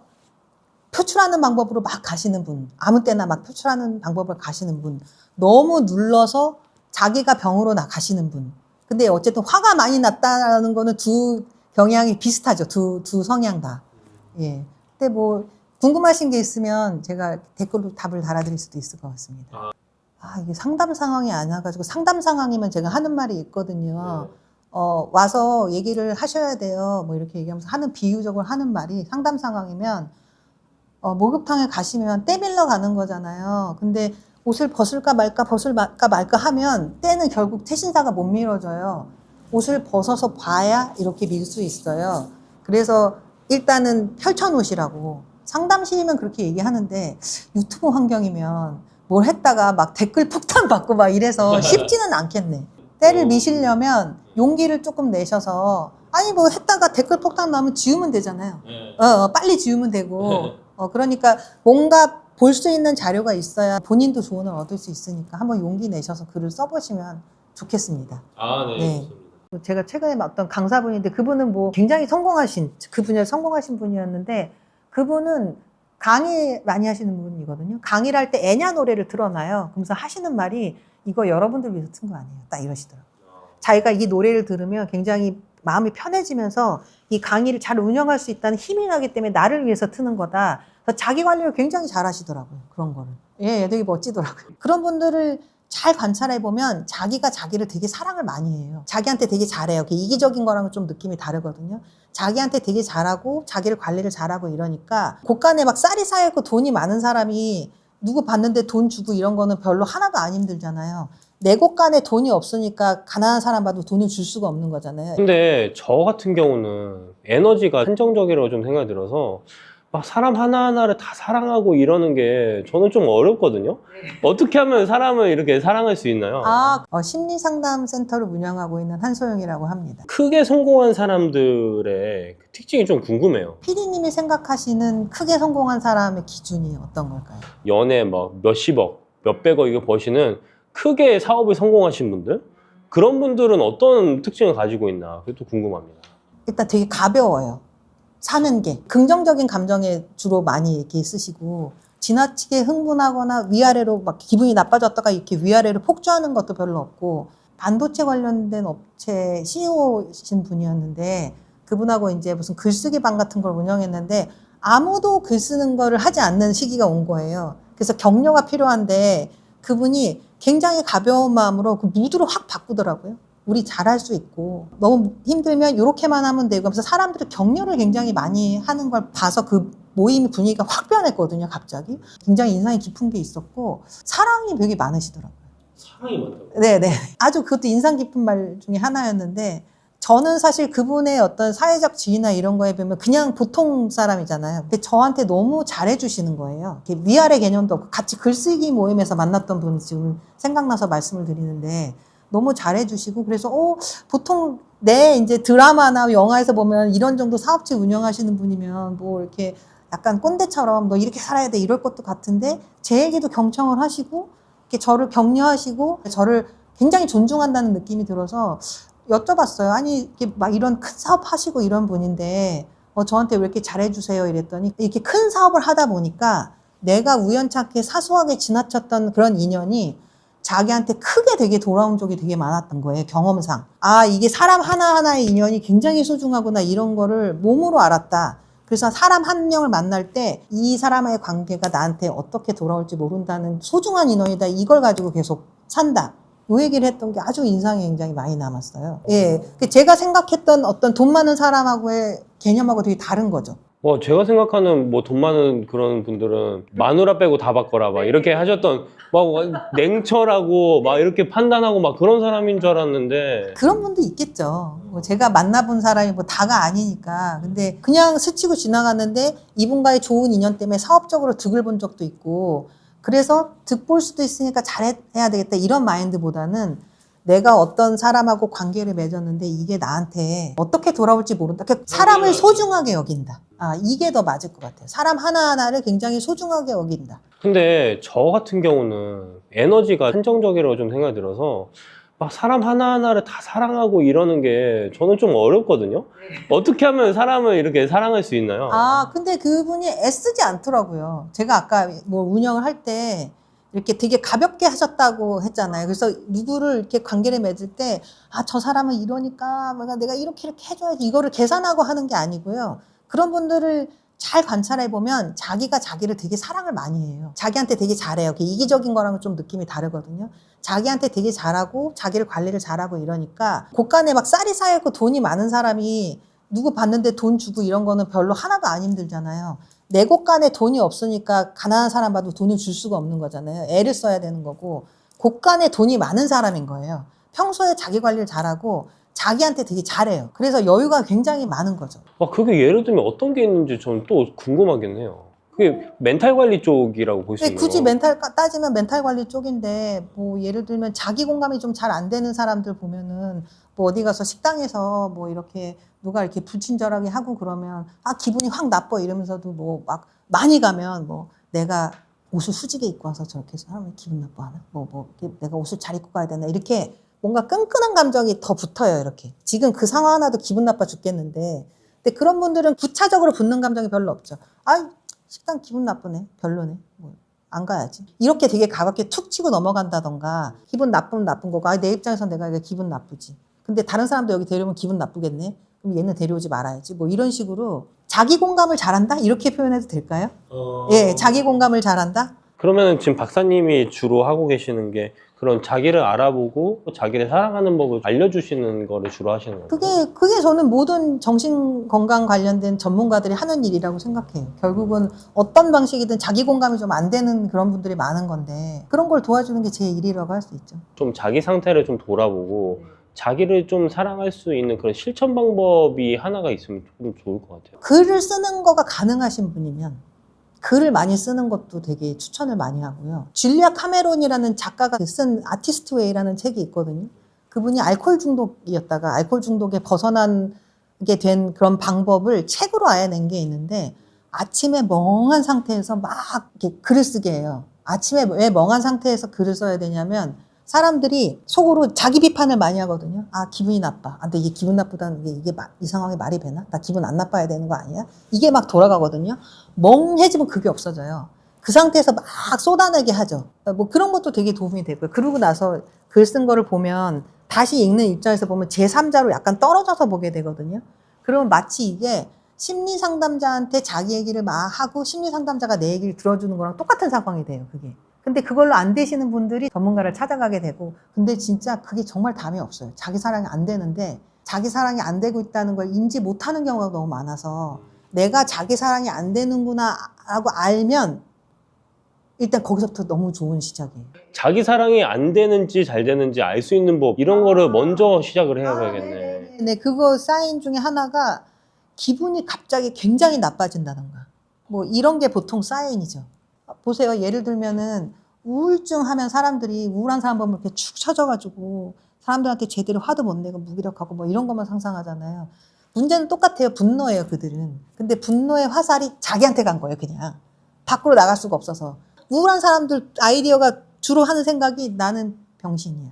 표출하는 방법으로 막 가시는 분, 아무 때나 막 표출하는 방법을 가시는 분, 너무 눌러서 자기가 병으로 나가시는 분. 근데 어쨌든 화가 많이 났다는 거는 두 경향이 비슷하죠. 두 성향 다. 예. 근데 뭐 궁금하신 게 있으면 제가 댓글로 답을 달아드릴 수도 있을 것 같습니다. 이게 상담 상황이 안 와가지고 상담 상황이면 제가 하는 말이 있거든요. 와서 얘기를 하셔야 돼요. 뭐 이렇게 얘기하면서 하는 비유적으로 하는 말이 상담 상황이면 목욕탕에 가시면 때 밀러 가는 거잖아요. 근데 옷을 벗을까 말까 하면 때는 결국 태신사가 못 밀어줘요. 옷을 벗어서 봐야 이렇게 밀 수 있어요. 그래서 일단은 펼쳐놓으시라고. 상담실이면 그렇게 얘기하는데 유튜브 환경이면 뭘 했다가 막 댓글 폭탄 받고 막 이래서 쉽지는 않겠네. 때를 미시려면 용기를 조금 내셔서 아니 뭐 했다가 댓글 폭탄 나오면 지우면 되잖아요. 빨리 지우면 되고 그러니까 뭔가 볼 수 있는 자료가 있어야 본인도 조언을 얻을 수 있으니까 한번 용기 내셔서 글을 써보시면 좋겠습니다. 네. 제가 최근에 어떤 강사분인데 그분은 뭐 굉장히 성공하신 그 분야에 성공하신 분이었는데 그분은 강의 많이 하시는 분이거든요. 강의를 할 때 애냐 노래를 틀어놔요. 그러면서 하시는 말이 이거 여러분들 위해서 튼 거 아니에요. 딱 이러시더라고요. 자기가 이 노래를 들으면 굉장히 마음이 편해지면서 이 강의를 잘 운영할 수 있다는 힘이 나기 때문에 나를 위해서 트는 거다. 그래서 자기 관리를 굉장히 잘 하시더라고요. 그런 거를. 예, 되게 멋지더라고요. 그런 분들을 잘 관찰해보면 자기가 자기를 되게 사랑을 많이 해요. 자기한테 되게 잘해요. 이기적인 거랑은 좀 느낌이 다르거든요. 자기한테 되게 잘하고 자기를 관리를 잘하고 이러니까 곳간에 막 쌀이 쌓여있고 돈이 많은 사람이 누구 봤는데 돈 주고 이런 거는 별로 하나도 안 힘들잖아요. 내 곳간에 돈이 없으니까 가난한 사람 봐도 돈을 줄 수가 없는 거잖아요. 근데 저 같은 경우는 에너지가 한정적이라고 좀 생각이 들어서 막 사람 하나하나를 다 사랑하고 이러는 게 저는 좀 어렵거든요. 어떻게 하면 사람을 이렇게 사랑할 수 있나요? 심리상담센터를 운영하고 있는 한소영이라고 합니다. 크게 성공한 사람들의 그 특징이 좀 궁금해요. PD님이 생각하시는 크게 성공한 사람의 기준이 어떤 걸까요? 연애 막 몇십억, 몇백억 이거 버시는 크게 사업을 성공하신 분들? 그런 분들은 어떤 특징을 가지고 있나 그게 또 궁금합니다. 일단 되게 가벼워요. 사는 게. 긍정적인 감정에 주로 많이 이렇게 쓰시고 지나치게 흥분하거나 위아래로 막 기분이 나빠졌다가 이렇게 위아래로 폭주하는 것도 별로 없고 반도체 관련된 업체 CEO신 분이었는데 그분하고 이제 무슨 글쓰기 방 같은 걸 운영했는데 아무도 글 쓰는 거를 하지 않는 시기가 온 거예요. 그래서 격려가 필요한데 그분이 굉장히 가벼운 마음으로 그 무드를 확 바꾸더라고요. 우리 잘할 수 있고 너무 힘들면 이렇게만 하면 되고 하면서 사람들이 격려를 굉장히 많이 하는 걸 봐서 그 모임 분위기가 확 변했거든요. 갑자기 굉장히 인상이 깊은 게 있었고 사랑이 되게 많으시더라고요. 사랑이 많다고? 네네. 아주 그것도 인상 깊은 말 중에 하나였는데 저는 사실 그분의 어떤 사회적 지위나 이런 거에 비하면 그냥 보통 사람이잖아요. 근데 저한테 너무 잘해주시는 거예요. 이렇게 위아래 개념도 없고 같이 글쓰기 모임에서 만났던 분이 지금 생각나서 말씀을 드리는데 너무 잘해주시고 그래서 보통 내 이제 드라마나 영화에서 보면 이런 정도 사업체 운영하시는 분이면 뭐 이렇게 약간 꼰대처럼 너 이렇게 살아야 돼 이럴 것도 같은데 제 얘기도 경청을 하시고 이렇게 저를 격려하시고 저를 굉장히 존중한다는 느낌이 들어서 여쭤봤어요. 아니 이렇게 막 이런 큰 사업 하시고 이런 분인데 저한테 왜 이렇게 잘해주세요 이랬더니 이렇게 큰 사업을 하다 보니까 내가 우연찮게 사소하게 지나쳤던 그런 인연이 자기한테 크게 되게 돌아온 적이 되게 많았던 거예요. 경험상. 아, 이게 사람 하나하나의 인연이 굉장히 소중하구나 이런 거를 몸으로 알았다. 그래서 사람 한 명을 만날 때 이 사람의 관계가 나한테 어떻게 돌아올지 모른다는 소중한 인연이다. 이걸 가지고 계속 산다. 이 얘기를 했던 게 아주 인상이 굉장히 많이 남았어요. 예. 제가 생각했던 어떤 돈 많은 사람하고의 개념하고 되게 다른 거죠. 제가 생각하는 돈 많은 그런 분들은 마누라 빼고 다 바꿔라 막 이렇게 하셨던 막 냉철하고 막 이렇게 판단하고 막 그런 사람인 줄 알았는데 그런 분도 있겠죠. 제가 만나본 사람이 다가 아니니까. 근데 그냥 스치고 지나갔는데 이분과의 좋은 인연 때문에 사업적으로 득을 본 적도 있고 그래서 득 볼 수도 있으니까 잘해야 되겠다 이런 마인드보다는 내가 어떤 사람하고 관계를 맺었는데 이게 나한테 어떻게 돌아올지 모른다. 그러니까 사람을 소중하게 여긴다. 아, 이게 더 맞을 것 같아요. 사람 하나하나를 굉장히 소중하게 여긴다. 근데 저 같은 경우는 에너지가 한정적이라고 좀 생각이 들어서 막 사람 하나하나를 다 사랑하고 이러는 게 저는 좀 어렵거든요. 어떻게 하면 사람을 이렇게 사랑할 수 있나요? 아, 근데 그분이 애쓰지 않더라고요. 제가 아까 운영을 할 때 이렇게 되게 가볍게 하셨다고 했잖아요. 그래서 누구를 이렇게 관계를 맺을 때, 아, 저 사람은 이러니까 내가 이렇게 해줘야지. 이거를 계산하고 하는 게 아니고요. 그런 분들을 잘 관찰해보면 자기가 자기를 되게 사랑을 많이 해요. 자기한테 되게 잘해요. 이기적인 거랑은 좀 느낌이 다르거든요. 자기한테 되게 잘하고 자기를 관리를 잘하고 이러니까 곳간에 막 쌀이 쌓여있고 돈이 많은 사람이 누구 봤는데 돈 주고 이런 거는 별로 하나도 안 힘들잖아요. 내 곳간에 돈이 없으니까 가난한 사람 봐도 돈을 줄 수가 없는 거잖아요. 애를 써야 되는 거고 곳간에 돈이 많은 사람인 거예요. 평소에 자기 관리를 잘하고 자기한테 되게 잘해요. 그래서 여유가 굉장히 많은 거죠. 그게 예를 들면 어떤 게 있는지 저는 또 궁금하긴 해요. 그게 멘탈 관리 쪽이라고 볼 수 있는 굳이 거. 멘탈 따지면 멘탈 관리 쪽인데 예를 들면 자기 공감이 좀 잘 안 되는 사람들 보면은 어디 가서 식당에서 이렇게 누가 이렇게 불친절하게 하고 그러면 기분이 확 나빠 이러면서도 막 많이 가면 내가 옷을 후지게 입고 와서 저렇게 사람이 기분 나빠하나? 내가 옷을 잘 입고 가야 되나? 이렇게 뭔가 끈끈한 감정이 더 붙어요, 이렇게. 지금 그 상황 하나도 기분 나빠 죽겠는데. 근데 그런 분들은 부차적으로 붙는 감정이 별로 없죠. 식당 기분 나쁘네. 별로네. 안 가야지. 이렇게 되게 가볍게 툭 치고 넘어간다던가 기분 나쁘면 나쁜 거고 내 입장에서 내가 이게 기분 나쁘지. 근데 다른 사람도 여기 데려오면 기분 나쁘겠네. 그럼 얘는 데려오지 말아야지. 이런 식으로 자기 공감을 잘한다? 이렇게 표현해도 될까요? 예, 자기 공감을 잘한다? 그러면 지금 박사님이 주로 하고 계시는 게 그런 자기를 알아보고 자기를 사랑하는 법을 알려주시는 거를 주로 하시는 거예요? 그게 저는 모든 정신건강 관련된 전문가들이 하는 일이라고 생각해요. 결국은 어떤 방식이든 자기 공감이 좀 안 되는 그런 분들이 많은 건데 그런 걸 도와주는 게 제 일이라고 할 수 있죠. 좀 자기 상태를 좀 돌아보고 자기를 좀 사랑할 수 있는 그런 실천 방법이 하나가 있으면 좀 좋을 것 같아요. 글을 쓰는 거가 가능하신 분이면 글을 많이 쓰는 것도 되게 추천을 많이 하고요. 줄리아 카메론이라는 작가가 쓴 아티스트 웨이라는 책이 있거든요. 그분이 알코올 중독이었다가 알코올 중독에 벗어나게 된 그런 방법을 책으로 아예 낸 게 있는데 아침에 멍한 상태에서 막 이렇게 글을 쓰게 해요. 아침에 왜 멍한 상태에서 글을 써야 되냐면 사람들이 속으로 자기 비판을 많이 하거든요. 기분이 나빠. 근데 이게 기분 나쁘다는 게 이 상황에 말이 되나? 나 기분 안 나빠야 되는 거 아니야? 이게 막 돌아가거든요. 멍해지면 그게 없어져요. 그 상태에서 막 쏟아내게 하죠. 그런 것도 되게 도움이 되고요. 그러고 나서 글 쓴 거를 보면 다시 읽는 입장에서 보면 제3자로 약간 떨어져서 보게 되거든요. 그러면 마치 이게 심리 상담자한테 자기 얘기를 막 하고 심리 상담자가 내 얘기를 들어주는 거랑 똑같은 상황이 돼요, 그게. 근데 그걸로 안 되시는 분들이 전문가를 찾아가게 되고 근데 진짜 그게 정말 답이 없어요. 자기 사랑이 안 되는데 자기 사랑이 안 되고 있다는 걸 인지 못하는 경우가 너무 많아서 내가 자기 사랑이 안 되는구나 라고 알면 일단 거기서부터 너무 좋은 시작이에요. 자기 사랑이 안 되는지 잘 되는지 알 수 있는 법 이런 거를 먼저 시작을 해야겠네. 네, 그거 사인 중에 하나가 기분이 갑자기 굉장히 나빠진다던가 이런 게 보통 사인이죠. 보세요. 예를 들면은 우울증 하면 사람들이 우울한 사람 보면 이렇게 축 처져가지고 사람들한테 제대로 화도 못 내고 무기력하고 이런 것만 상상하잖아요. 문제는 똑같아요. 분노예요, 그들은. 근데 분노의 화살이 자기한테 간 거예요, 그냥. 밖으로 나갈 수가 없어서. 우울한 사람들 아이디어가 주로 하는 생각이 나는 병신이야.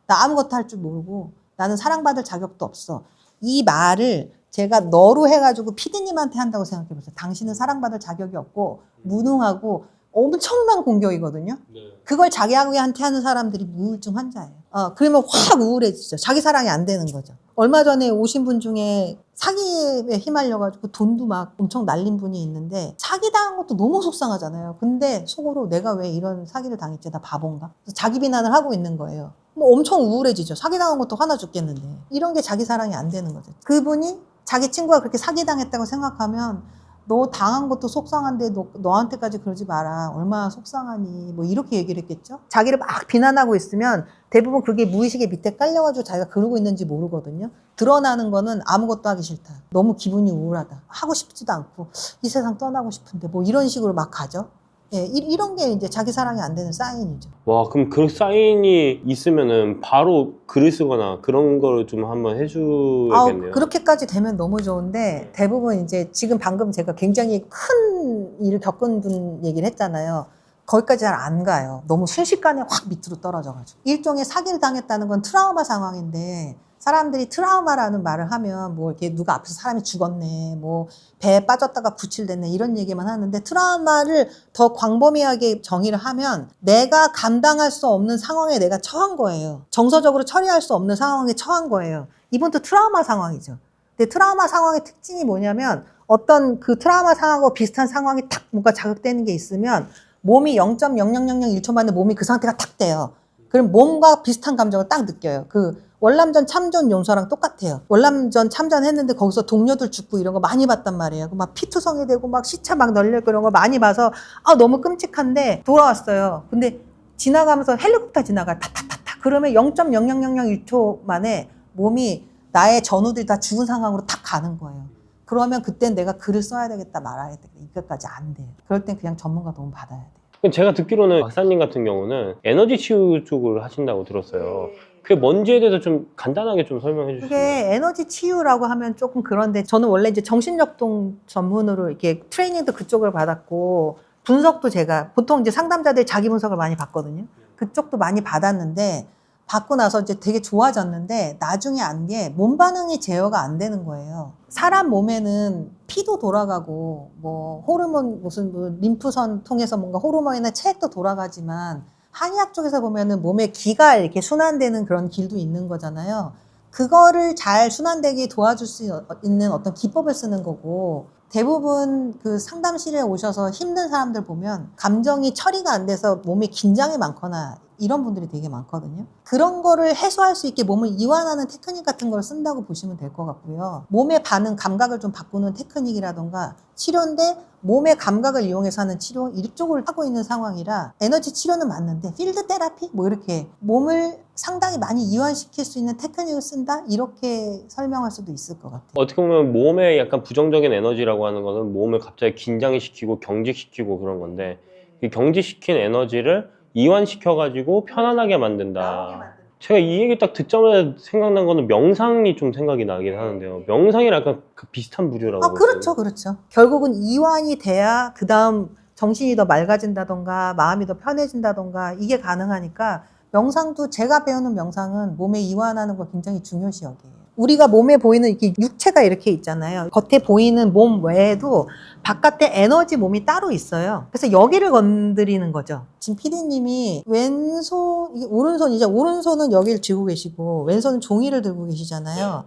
나 아무것도 할 줄 모르고 나는 사랑받을 자격도 없어. 이 말을 제가 너로 해가지고 피디님한테 한다고 생각해보세요. 당신은 사랑받을 자격이 없고 무능하고 엄청난 공격이거든요. 그걸 자기한테 하는 사람들이 우울증 환자예요. 그러면 확 우울해지죠. 자기 사랑이 안 되는 거죠. 얼마 전에 오신 분 중에 사기에 휘말려가지고 돈도 막 엄청 날린 분이 있는데 사기당한 것도 너무 속상하잖아요. 근데 속으로 내가 왜 이런 사기를 당했지? 나 바본가? 그래서 자기 비난을 하고 있는 거예요. 뭐 엄청 우울해지죠. 사기당한 것도 화나 죽겠는데. 이런 게 자기 사랑이 안 되는 거죠. 그분이 자기 친구가 그렇게 사기당했다고 생각하면 너 당한 것도 속상한데 너한테까지 그러지 마라. 얼마나 속상하니. 뭐 이렇게 얘기를 했겠죠. 자기를 막 비난하고 있으면 대부분 그게 무의식의 밑에 깔려가지고 자기가 그러고 있는지 모르거든요. 드러나는 거는 아무것도 하기 싫다. 너무 기분이 우울하다. 하고 싶지도 않고 이 세상 떠나고 싶은데 뭐 이런 식으로 막 가죠. 예, 이런 게 이제 자기 사랑이 안 되는 사인이죠. 와, 그럼 그 사인이 있으면은 바로 글을 쓰거나 그런 거를 좀 한번 해줘야겠네요. 그렇게까지 되면 너무 좋은데 대부분 이제 지금 방금 제가 굉장히 큰 일을 겪은 분 얘기를 했잖아요. 거기까지 잘 안 가요. 너무 순식간에 확 밑으로 떨어져가지고. 일종의 사기를 당했다는 건 트라우마 상황인데 사람들이 트라우마라는 말을 하면 뭐 이렇게 누가 앞에서 사람이 죽었네, 뭐 배에 빠졌다가 구출됐네 이런 얘기만 하는데 트라우마를 더 광범위하게 정의를 하면 내가 감당할 수 없는 상황에 내가 처한 거예요. 정서적으로 처리할 수 없는 상황에 처한 거예요. 이분도 트라우마 상황이죠. 근데 트라우마 상황의 특징이 뭐냐면 어떤 그 트라우마 상황하고 비슷한 상황이 탁 뭔가 자극되는 게 있으면 몸이 0.0001초 만에 몸이 그 상태가 탁 돼요. 그럼 몸과 비슷한 감정을 딱 느껴요. 그 월남전 참전 용서랑 똑같아요. 월남전 참전했는데 거기서 동료들 죽고 이런 거 많이 봤단 말이에요. 막 피투성이 되고 막 시체 막 널려있고 이런 거 많이 봐서 너무 끔찍한데 돌아왔어요. 근데 지나가면서 헬리콥터 지나가요. 타타타타. 그러면 0.0001초 만에 몸이 나의 전우들이 다 죽은 상황으로 탁 가는 거예요. 그러면 그땐 내가 글을 써야 되겠다 말아야 되겠다. 이것까지 안 돼요. 그럴 땐 그냥 전문가 도움 받아야 돼요. 제가 듣기로는 박사님 같은 경우는 에너지 치유 쪽을 하신다고 들었어요. 그게 뭔지에 대해서 좀 간단하게 좀 설명해 주시면. 그게 에너지 치유라고 하면 조금 그런데 저는 원래 이제 정신력동 전문으로 이렇게 트레이닝도 그쪽을 받았고 분석도 제가 보통 이제 상담자들 자기 분석을 많이 받거든요. 그쪽도 많이 받았는데 받고 나서 이제 되게 좋아졌는데 나중에 안 게 몸 반응이 제어가 안 되는 거예요. 사람 몸에는 피도 돌아가고 뭐 호르몬 무슨 뭐 림프선 통해서 뭔가 호르몬이나 체액도 돌아가지만 한의학 쪽에서 보면은 몸에 기가 이렇게 순환되는 그런 길도 있는 거잖아요. 그거를 잘 순환되게 도와줄 수 있는 어떤 기법을 쓰는 거고 대부분 그 상담실에 오셔서 힘든 사람들 보면 감정이 처리가 안 돼서 몸에 긴장이 많거나 이런 분들이 되게 많거든요. 그런 거를 해소할 수 있게 몸을 이완하는 테크닉 같은 걸 쓴다고 보시면 될 것 같고요. 몸의 반응, 감각을 좀 바꾸는 테크닉이라던가 치료인데 몸의 감각을 이용해서 하는 치료 이쪽을 하고 있는 상황이라 에너지 치료는 맞는데 필드 테라피? 뭐 이렇게 몸을 상당히 많이 이완시킬 수 있는 테크닉을 쓴다? 이렇게 설명할 수도 있을 것 같아요. 어떻게 보면 몸에 약간 부정적인 에너지라고 하는 거는 몸을 갑자기 긴장시키고 경직시키고 그런 건데 이 경직시킨 에너지를 이완시켜가지고 편안하게 만든다. 제가 이 얘기 딱 듣자마자 생각난 거는 명상이 좀 생각이 나긴 하는데요. 명상이랑 약간 그 비슷한 부류라고. 그렇죠, 그렇죠. 결국은 이완이 돼야 그 다음 정신이 더 맑아진다던가 마음이 더 편해진다던가 이게 가능하니까 명상도 제가 배우는 명상은 몸에 이완하는 걸 굉장히 중요시 여겨요. 우리가 몸에 보이는 이렇게 육체가 이렇게 있잖아요. 겉에 보이는 몸 외에도 바깥에 에너지 몸이 따로 있어요. 그래서 여기를 건드리는 거죠. 지금 PD님이 왼손, 이게 오른손이죠. 오른손은 여기를 쥐고 계시고 왼손은 종이를 들고 계시잖아요.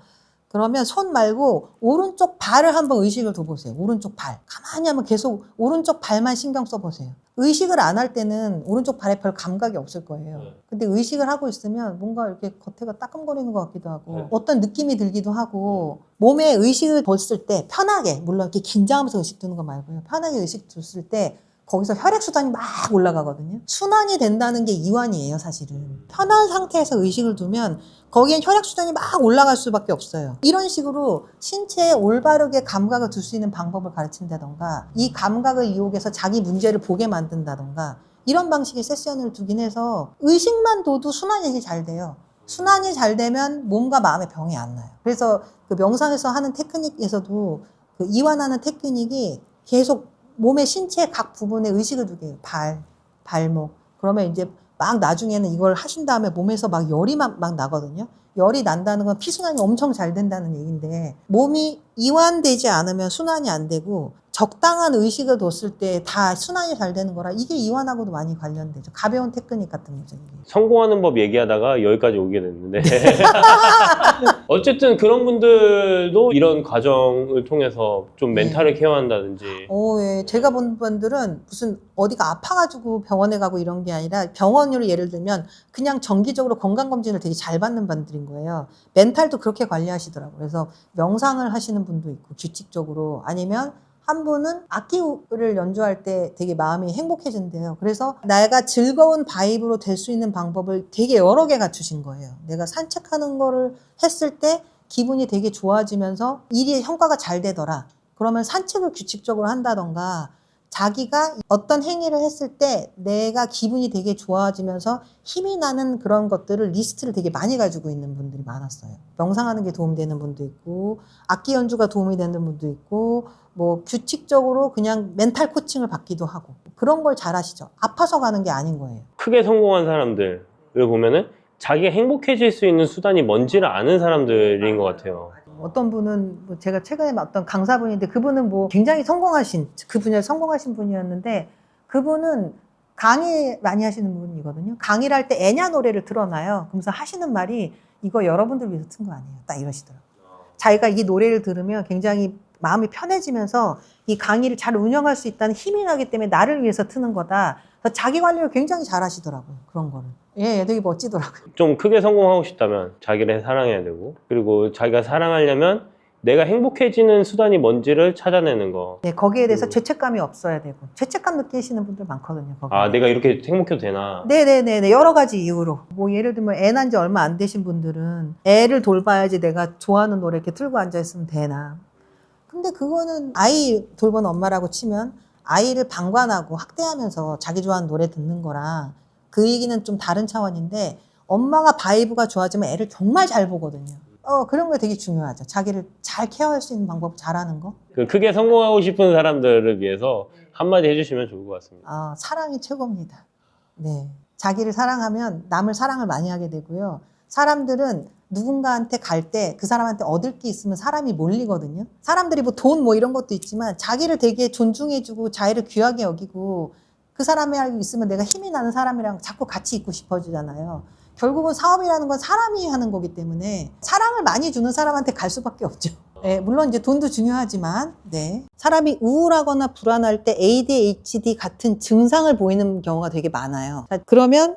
그러면 손 말고 오른쪽 발을 한번 의식을 둬보세요. 오른쪽 발. 가만히 한번 계속 오른쪽 발만 신경 써보세요. 의식을 안 할 때는 오른쪽 발에 별 감각이 없을 거예요. 근데 의식을 하고 있으면 뭔가 이렇게 겉에가 따끔거리는 것 같기도 하고 어떤 느낌이 들기도 하고 몸에 의식을 뒀을 때 편하게, 물론 이렇게 긴장하면서 의식 두는 거 말고요. 편하게 의식 뒀을 때 거기서 혈액순환이 막 올라가거든요. 순환이 된다는 게 이완이에요, 사실은. 편한 상태에서 의식을 두면 거기엔 혈액순환이 막 올라갈 수밖에 없어요. 이런 식으로 신체에 올바르게 감각을 둘 수 있는 방법을 가르친다던가 이 감각을 이용해서 자기 문제를 보게 만든다던가 이런 방식의 세션을 두긴 해서 의식만 둬도 순환이 잘 돼요. 순환이 잘 되면 몸과 마음의 병이 안 나요. 그래서 그 명상에서 하는 테크닉에서도 그 이완하는 테크닉이 계속 몸의 신체 각 부분에 의식을 두게 해요. 발, 발목. 그러면 이제 막 나중에는 이걸 하신 다음에 몸에서 막 열이 막 나거든요. 열이 난다는 건 피순환이 엄청 잘 된다는 얘기인데 몸이 이완되지 않으면 순환이 안 되고 적당한 의식을 뒀을 때 다 순환이 잘 되는 거라 이게 이완하고도 많이 관련되죠. 가벼운 테크닉 같은 거죠. 이게. 성공하는 법 얘기하다가 여기까지 오게 됐는데 어쨌든 그런 분들도 이런 과정을 통해서 좀 멘탈을 케어한다든지 예. 제가 본 분들은 무슨 어디가 아파가지고 병원에 가고 이런 게 아니라 병원으로 예를 들면 그냥 정기적으로 건강검진을 되게 잘 받는 분들인 거예요. 멘탈도 그렇게 관리하시더라고요. 그래서 명상을 하시는 분도 있고 규칙적으로 아니면 한 분은 악기를 연주할 때 되게 마음이 행복해진대요. 그래서 내가 즐거운 바이브로 될 수 있는 방법을 되게 여러 개 갖추신 거예요. 내가 산책하는 거를 했을 때 기분이 되게 좋아지면서 일이 성과가 잘 되더라. 그러면 산책을 규칙적으로 한다던가 자기가 어떤 행위를 했을 때 내가 기분이 되게 좋아지면서 힘이 나는 그런 것들을 리스트를 되게 많이 가지고 있는 분들이 많았어요. 명상하는 게 도움되는 분도 있고 악기 연주가 도움이 되는 분도 있고 뭐 규칙적으로 그냥 멘탈 코칭을 받기도 하고 그런 걸 잘 하시죠. 아파서 가는 게 아닌 거예요. 크게 성공한 사람들을 보면은 자기가 행복해질 수 있는 수단이 뭔지를 아는 사람들인 것 같아요. 어떤 분은 뭐 제가 최근에 어떤 강사분인데 그분은 뭐 굉장히 성공하신 그 분야에 성공하신 분이었는데 그분은 강의 많이 하시는 분이거든요. 강의를 할 때 애냐 노래를 틀어놔요. 그러면서 하시는 말이 이거 여러분들 위해서 튼 거 아니에요. 딱 이러시더라고요. 자기가 이 노래를 들으면 굉장히 마음이 편해지면서 이 강의를 잘 운영할 수 있다는 힘이 나기 때문에 나를 위해서 트는 거다. 그래서 자기 관리를 굉장히 잘 하시더라고요. 그런 거를. 예, 되게 멋지더라고요. 좀 크게 성공하고 싶다면 자기를 사랑해야 되고 그리고 자기가 사랑하려면 내가 행복해지는 수단이 뭔지를 찾아내는 거. 네, 거기에 대해서 죄책감이 없어야 되고 죄책감 느끼시는 분들 많거든요. 거기에. 아, 내가 이렇게 행복해도 되나? 네네네 여러 가지 이유로 뭐 예를 들면 애 난 지 얼마 안 되신 분들은 애를 돌봐야지 내가 좋아하는 노래 이렇게 틀고 앉아있으면 되나. 근데 그거는 아이 돌보는 엄마라고 치면 아이를 방관하고 학대하면서 자기 좋아하는 노래 듣는 거랑 그 얘기는 좀 다른 차원인데 엄마가 바이브가 좋아지면 애를 정말 잘 보거든요. 그런 거 되게 중요하죠. 자기를 잘 케어할 수 있는 방법 잘하는 거. 그 크게 성공하고 싶은 사람들을 위해서 한마디 해주시면 좋을 것 같습니다. 사랑이 최고입니다. 네. 자기를 사랑하면 남을 사랑을 많이 하게 되고요. 사람들은 누군가한테 갈 때 그 사람한테 얻을 게 있으면 사람이 몰리거든요. 사람들이 뭐 돈 뭐 이런 것도 있지만 자기를 되게 존중해주고 자기를 귀하게 여기고 그 사람이 있으면 내가 힘이 나는 사람이랑 자꾸 같이 있고 싶어지잖아요. 결국은 사업이라는 건 사람이 하는 거기 때문에 사랑을 많이 주는 사람한테 갈 수밖에 없죠. 네, 물론 이제 돈도 중요하지만, 네. 사람이 우울하거나 불안할 때 ADHD 같은 증상을 보이는 경우가 되게 많아요. 자, 그러면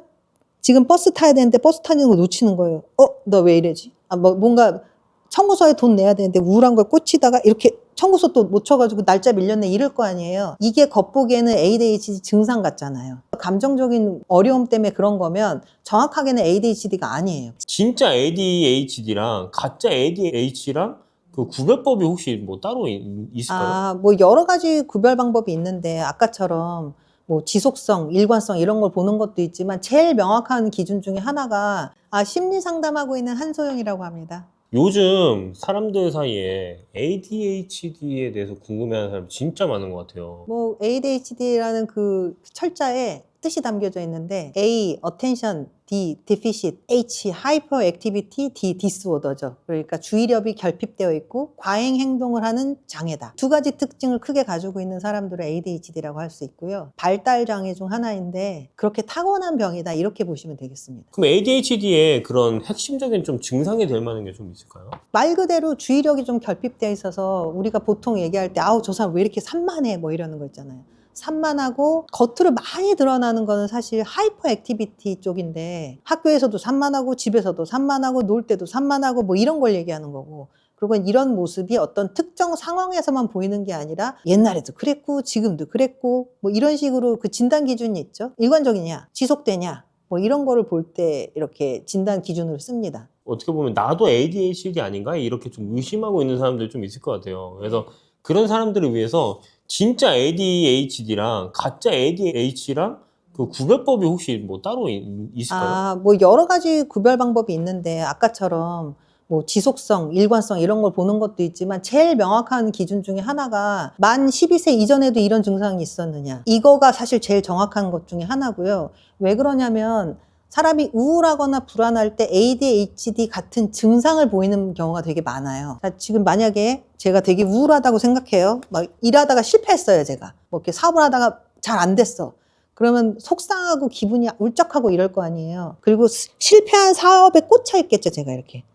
지금 버스 타야 되는데 버스 타는 거 놓치는 거예요. 너 왜 이러지? 뭔가 청구서에 돈 내야 되는데 우울한 걸 꽂히다가 이렇게 청구서 또 못 쳐가지고 날짜 밀렸네 이럴 거 아니에요. 이게 겉보기에는 ADHD 증상 같잖아요. 감정적인 어려움 때문에 그런 거면 정확하게는 ADHD가 아니에요. 진짜 ADHD랑 가짜 ADHD랑 그 구별법이 혹시 뭐 따로 있을까요? 뭐 여러 가지 구별 방법이 있는데 아까처럼 뭐 지속성, 일관성 이런 걸 보는 것도 있지만 제일 명확한 기준 중에 하나가 심리 상담하고 있는 한소영이라고 합니다. 요즘 사람들 사이에 ADHD에 대해서 궁금해하는 사람 진짜 많은 것 같아요. 뭐 ADHD라는 그 철자에 뜻이 담겨져 있는데 A, attention, D, deficit, H, hyperactivity, D, disorder죠. 그러니까 주의력이 결핍되어 있고 과잉 행동을 하는 장애다. 두 가지 특징을 크게 가지고 있는 사람들을 ADHD라고 할 수 있고요. 발달 장애 중 하나인데 그렇게 타고난 병이다 이렇게 보시면 되겠습니다. 그럼 ADHD의 그런 핵심적인 좀 증상이 될 만한 게 좀 있을까요? 말 그대로 주의력이 좀 결핍되어 있어서 우리가 보통 얘기할 때 저 사람 왜 이렇게 산만해 뭐 이러는 거 있잖아요. 산만하고 겉으로 많이 드러나는 거는 사실 하이퍼 액티비티 쪽인데 학교에서도 산만하고 집에서도 산만하고 놀 때도 산만하고 뭐 이런 걸 얘기하는 거고 그리고 이런 모습이 어떤 특정 상황에서만 보이는 게 아니라 옛날에도 그랬고 지금도 그랬고 뭐 이런 식으로 그 진단 기준이 있죠. 일관적이냐 지속되냐 뭐 이런 거를 볼 때 이렇게 진단 기준으로 씁니다. 어떻게 보면 나도 ADHD 아닌가? 이렇게 좀 의심하고 있는 사람들 좀 있을 것 같아요. 그래서 그런 사람들을 위해서 진짜 ADHD랑 가짜 ADHD랑 그 구별법이 혹시 뭐 따로 있을까요? 뭐 여러 가지 구별 방법이 있는데 아까처럼 뭐 지속성, 일관성 이런 걸 보는 것도 있지만 제일 명확한 기준 중에 하나가 만 12세 이전에도 이런 증상이 있었느냐. 이거가 사실 제일 정확한 것 중에 하나고요. 왜 그러냐면 사람이 우울하거나 불안할 때 ADHD 같은 증상을 보이는 경우가 되게 많아요. 자, 지금 만약에 제가 되게 우울하다고 생각해요. 막 일하다가 실패했어요, 제가. 뭐 이렇게 사업을 하다가 잘 안 됐어. 그러면 속상하고 기분이 울적하고 이럴 거 아니에요. 그리고 실패한 사업에 꽂혀 있겠죠, 제가 이렇게.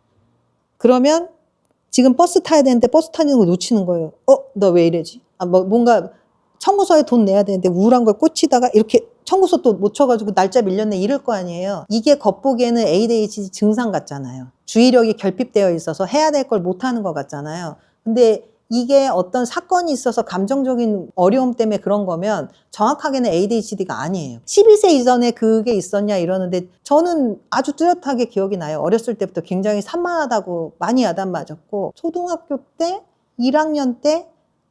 그러면 지금 버스 타야 되는데 버스 타는 거 놓치는 거예요. 너 왜 이러지? 뭔가 청구서에 돈 내야 되는데 우울한 걸 꽂히다가 이렇게 청구서 또 못 쳐가지고 날짜 밀렸네 이럴 거 아니에요. 이게 겉보기에는 ADHD 증상 같잖아요. 주의력이 결핍되어 있어서 해야 될 걸 못하는 것 같잖아요. 근데 이게 어떤 사건이 있어서 감정적인 어려움 때문에 그런 거면 정확하게는 ADHD가 아니에요. 12세 이전에 그게 있었냐 이러는데 저는 아주 뚜렷하게 기억이 나요. 어렸을 때부터 굉장히 산만하다고 많이 야단 맞았고 초등학교 때 1학년 때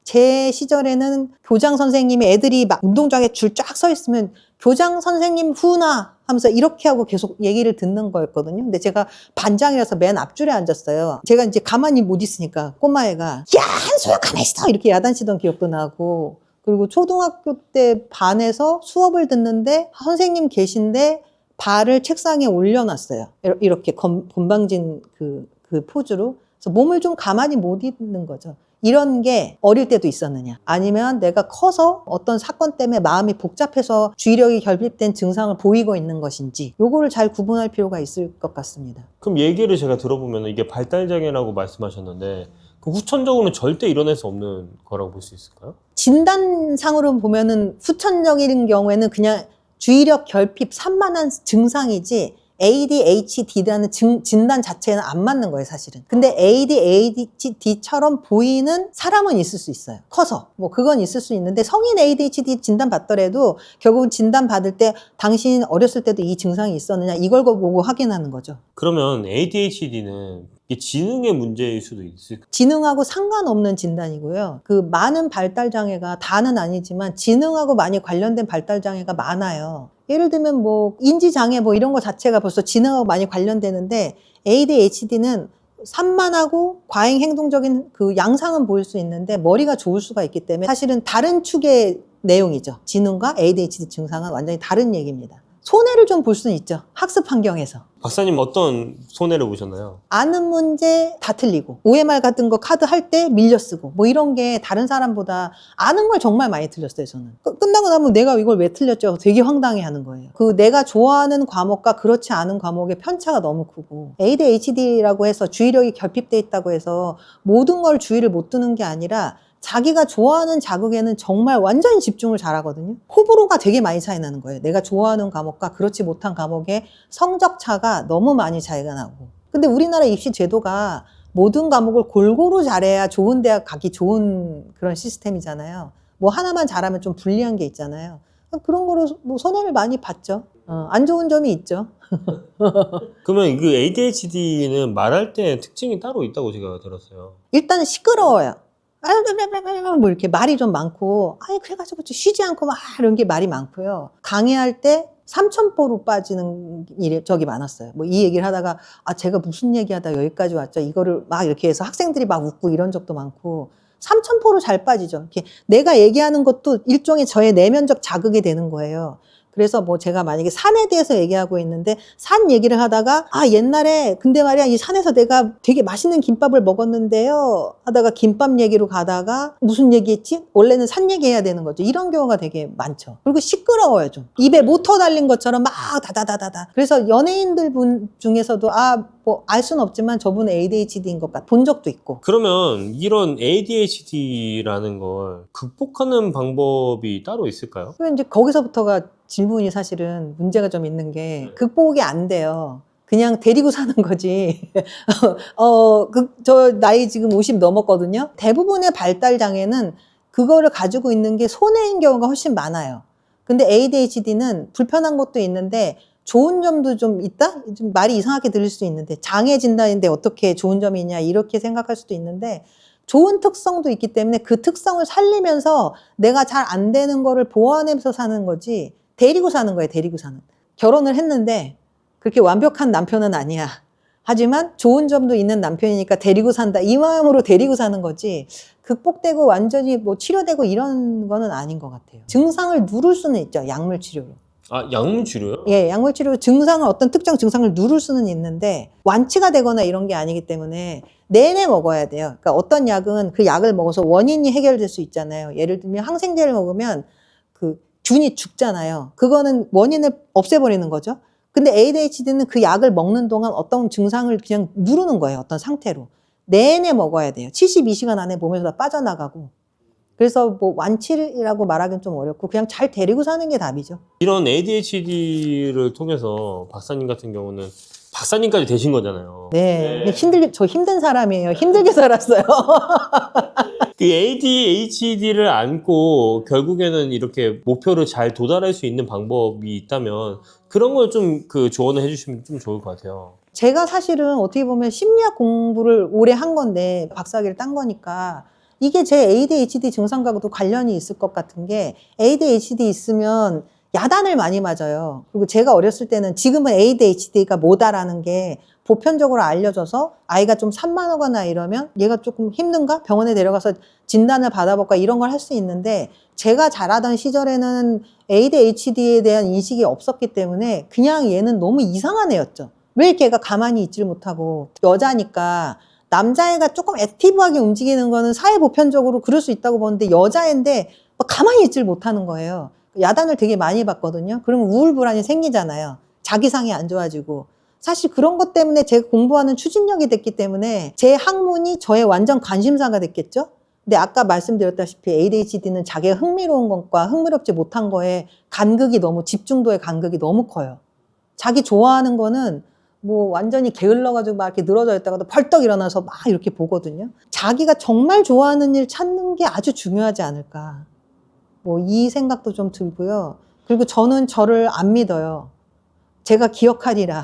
제 시절에는 교장 선생님이 애들이 막 운동장에 줄 쫙 서 있으면 교장 선생님 후나 하면서 이렇게 하고 계속 얘기를 듣는 거였거든요. 근데 제가 반장이라서 맨 앞줄에 앉았어요. 제가 이제 가만히 못 있으니까 꼬마애가 야 한소야 가만히 있어 이렇게 야단치던 기억도 나고 그리고 초등학교 때 반에서 수업을 듣는데 선생님 계신데 발을 책상에 올려놨어요. 이렇게 건방진 그 포즈로. 그래서 몸을 좀 가만히 못 있는 거죠. 이런 게 어릴 때도 있었느냐 아니면 내가 커서 어떤 사건 때문에 마음이 복잡해서 주의력이 결핍된 증상을 보이고 있는 것인지 요거를 잘 구분할 필요가 있을 것 같습니다. 그럼 얘기를 제가 들어보면 이게 발달장애라고 말씀하셨는데 그 후천적으로는 절대 이뤄낼 수 없는 거라고 볼 수 있을까요? 진단상으로 보면은 후천적인 경우에는 그냥 주의력 결핍 산만한 증상이지 ADHD라는 진단 자체는 안 맞는 거예요, 사실은. 근데 ADHD처럼 보이는 사람은 있을 수 있어요. 커서. 뭐 그건 있을 수 있는데 성인 ADHD 진단 받더라도 결국은 진단 받을 때 당신 어렸을 때도 이 증상이 있었느냐 이걸 보고 확인하는 거죠. 그러면 ADHD는 이게 지능의 문제일 수도 있을까요? 지능하고 상관없는 진단이고요. 그 많은 발달장애가 다는 아니지만 지능하고 많이 관련된 발달장애가 많아요. 예를 들면 뭐 인지장애 뭐 이런 거 자체가 벌써 지능하고 많이 관련되는데 ADHD는 산만하고 과잉 행동적인 그 양상은 보일 수 있는데 머리가 좋을 수가 있기 때문에 사실은 다른 축의 내용이죠. 지능과 ADHD 증상은 완전히 다른 얘기입니다. 손해를 좀 볼 수는 있죠. 학습 환경에서. 박사님 어떤 손해를 보셨나요? 아는 문제 다 틀리고 OMR 같은 거 카드 할 때 밀려 쓰고 뭐 이런 게 다른 사람보다 아는 걸 정말 많이 틀렸어요. 저는 끝나고 나면 내가 이걸 왜 틀렸죠? 되게 황당해하는 거예요. 그 내가 좋아하는 과목과 그렇지 않은 과목의 편차가 너무 크고 ADHD라고 해서 주의력이 결핍돼 있다고 해서 모든 걸 주의를 못 두는 게 아니라 자기가 좋아하는 자극에는 정말 완전히 집중을 잘하거든요. 호불호가 되게 많이 차이 나는 거예요. 내가 좋아하는 과목과 그렇지 못한 과목의 성적 차가 너무 많이 차이가 나고. 근데 우리나라 입시 제도가 모든 과목을 골고루 잘해야 좋은 대학 가기 좋은 그런 시스템이잖아요. 뭐 하나만 잘하면 좀 불리한 게 있잖아요. 그런 거로 뭐 손해를 많이 봤죠. 안 좋은 점이 있죠. 그러면 그 ADHD는 말할 때 특징이 따로 있다고 제가 들었어요. 일단 시끄러워요. 뭐 이렇게 말이 좀 많고, 그래가지고 쉬지 않고 막 이런 게 말이 많고요. 강의할 때 삼천포로 빠지는 적이 많았어요. 뭐 이 얘기를 하다가, 제가 무슨 얘기하다 여기까지 왔죠. 이거를 막 이렇게 해서 학생들이 막 웃고 이런 적도 많고, 삼천포로 잘 빠지죠. 이렇게 내가 얘기하는 것도 일종의 저의 내면적 자극이 되는 거예요. 그래서 뭐 제가 만약에 산에 대해서 얘기하고 있는데 산 얘기를 하다가 옛날에 근데 말이야 이 산에서 내가 되게 맛있는 김밥을 먹었는데요 하다가 김밥 얘기로 가다가 무슨 얘기했지? 원래는 산 얘기해야 되는 거죠. 이런 경우가 되게 많죠. 그리고 시끄러워요. 좀 입에 모터 달린 것처럼 막 다다다다다. 그래서 연예인들 분 중에서도 뭐 알 수는 없지만 저분은 ADHD인 것 같아 본 적도 있고. 그러면 이런 ADHD라는 걸 극복하는 방법이 따로 있을까요? 이제 거기서부터가 질문이 사실은 문제가 좀 있는 게 극복이 안 돼요. 그냥 데리고 사는 거지. 저 나이 지금 50 넘었거든요. 대부분의 발달 장애는 그거를 가지고 있는 게 손해인 경우가 훨씬 많아요. 근데 ADHD는 불편한 것도 있는데 좋은 점도 좀 있다? 좀 말이 이상하게 들릴 수 있는데 장애 진단인데 어떻게 좋은 점이 있냐 이렇게 생각할 수도 있는데 좋은 특성도 있기 때문에 그 특성을 살리면서 내가 잘 안 되는 거를 보완해서 사는 거지 데리고 사는 거예요. 데리고 사는. 결혼을 했는데 그렇게 완벽한 남편은 아니야. 하지만 좋은 점도 있는 남편이니까 데리고 산다. 이 마음으로 데리고 사는 거지. 극복되고 완전히 뭐 치료되고 이런 거는 아닌 것 같아요. 증상을 누를 수는 있죠. 약물 치료로. 아, 약물 치료요? 예, 약물 치료로 증상을 어떤 특정 증상을 누를 수는 있는데 완치가 되거나 이런 게 아니기 때문에 내내 먹어야 돼요. 그러니까 어떤 약은 그 약을 먹어서 원인이 해결될 수 있잖아요. 예를 들면 항생제를 먹으면 그 균이 죽잖아요. 그거는 원인을 없애버리는 거죠. 근데 ADHD는 그 약을 먹는 동안 어떤 증상을 그냥 누르는 거예요. 어떤 상태로. 내내 먹어야 돼요. 72시간 안에 몸에서 다 빠져나가고. 그래서 뭐 완치라고 말하기는 좀 어렵고 그냥 잘 데리고 사는 게 답이죠. 이런 ADHD를 통해서 박사님 같은 경우는 박사님까지 되신 거잖아요. 네. 근데 저 힘든 사람이에요. 힘들게 살았어요. 그 ADHD를 안고 결국에는 이렇게 목표를 잘 도달할 수 있는 방법이 있다면 그런 걸 좀 그 조언을 해주시면 좀 좋을 것 같아요. 제가 사실은 어떻게 보면 심리학 공부를 오래 한 건데 박사학위를 딴 거니까 이게 제 ADHD 증상과도 관련이 있을 것 같은 게 ADHD 있으면 야단을 많이 맞아요. 그리고 제가 어렸을 때는 지금은 ADHD가 뭐다라는 게 보편적으로 알려져서 아이가 좀 산만하거나 이러면 얘가 조금 힘든가? 병원에 데려가서 진단을 받아볼까? 이런 걸 할 수 있는데 제가 자라던 시절에는 ADHD에 대한 인식이 없었기 때문에 그냥 얘는 너무 이상한 애였죠. 왜 이렇게 얘가 가만히 있질 못하고 여자니까 남자애가 조금 액티브하게 움직이는 거는 사회 보편적으로 그럴 수 있다고 보는데 여자애인데 가만히 있질 못하는 거예요. 야단을 되게 많이 받거든요. 그러면 우울불안이 생기잖아요. 자기상이 안 좋아지고. 사실 그런 것 때문에 제가 공부하는 추진력이 됐기 때문에 제 학문이 저의 완전 관심사가 됐겠죠. 근데 아까 말씀드렸다시피 ADHD는 자기가 흥미로운 것과 흥미롭지 못한 거에 간극이 너무 집중도의 간극이 너무 커요. 자기 좋아하는 거는 뭐 완전히 게을러가지고 막 이렇게 늘어져 있다가도 벌떡 일어나서 막 이렇게 보거든요. 자기가 정말 좋아하는 일 찾는 게 아주 중요하지 않을까. 뭐 이 생각도 좀 들고요. 그리고 저는 저를 안 믿어요. 제가 기억하리라.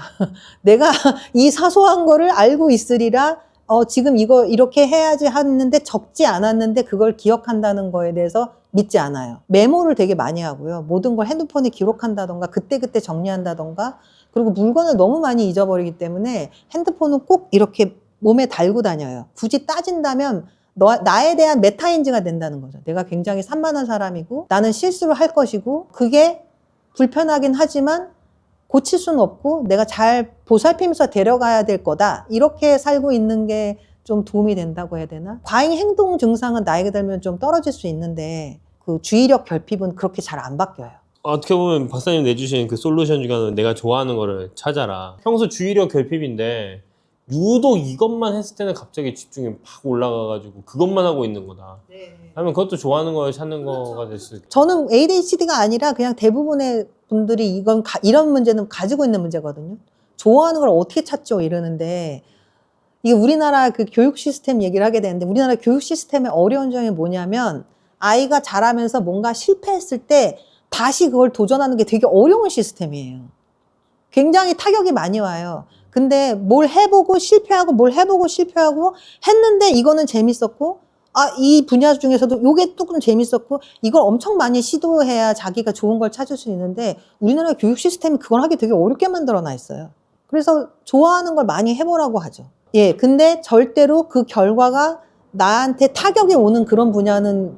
내가 이 사소한 거를 알고 있으리라. 지금 이거 이렇게 해야지 하는데 적지 않았는데 그걸 기억한다는 거에 대해서 믿지 않아요. 메모를 되게 많이 하고요. 모든 걸 핸드폰에 기록한다던가 그때그때 정리한다던가 그리고 물건을 너무 많이 잊어버리기 때문에 핸드폰은 꼭 이렇게 몸에 달고 다녀요. 굳이 따진다면 나에 대한 메타인지가 된다는 거죠. 내가 굉장히 산만한 사람이고 나는 실수를 할 것이고 그게 불편하긴 하지만 고칠 수는 없고 내가 잘 보살피면서 데려가야 될 거다. 이렇게 살고 있는 게 좀 도움이 된다고 해야 되나? 과잉 행동 증상은 나이가 들면 좀 떨어질 수 있는데 그 주의력 결핍은 그렇게 잘 안 바뀌어요. 어떻게 보면 박사님 내주신 그 솔루션 중에 하나는 내가 좋아하는 거를 찾아라. 평소 주의력 결핍인데 유독 이것만 했을 때는 갑자기 집중이 팍 올라가가지고 그것만 하고 있는 거다. 하면 그것도 좋아하는 걸 찾는 거가 될 수 있고. 저는 ADHD가 아니라 그냥 대부분의 분들이 이런 문제는 가지고 있는 문제거든요. 좋아하는 걸 어떻게 찾죠? 이러는데 이게 우리나라 그 교육 시스템 얘기를 하게 되는데 우리나라 교육 시스템의 어려운 점이 뭐냐면 아이가 자라면서 뭔가 실패했을 때 다시 그걸 도전하는 게 되게 어려운 시스템이에요. 굉장히 타격이 많이 와요. 근데 뭘 해보고 실패하고 뭘 해보고 실패하고 했는데 이거는 재밌었고 이 분야 중에서도 이게 조금 재밌었고 이걸 엄청 많이 시도해야 자기가 좋은 걸 찾을 수 있는데 우리나라 교육 시스템이 그걸 하기 되게 어렵게 만들어 놔 있어요. 그래서 좋아하는 걸 많이 해보라고 하죠. 예, 근데 절대로 그 결과가 나한테 타격이 오는 그런 분야는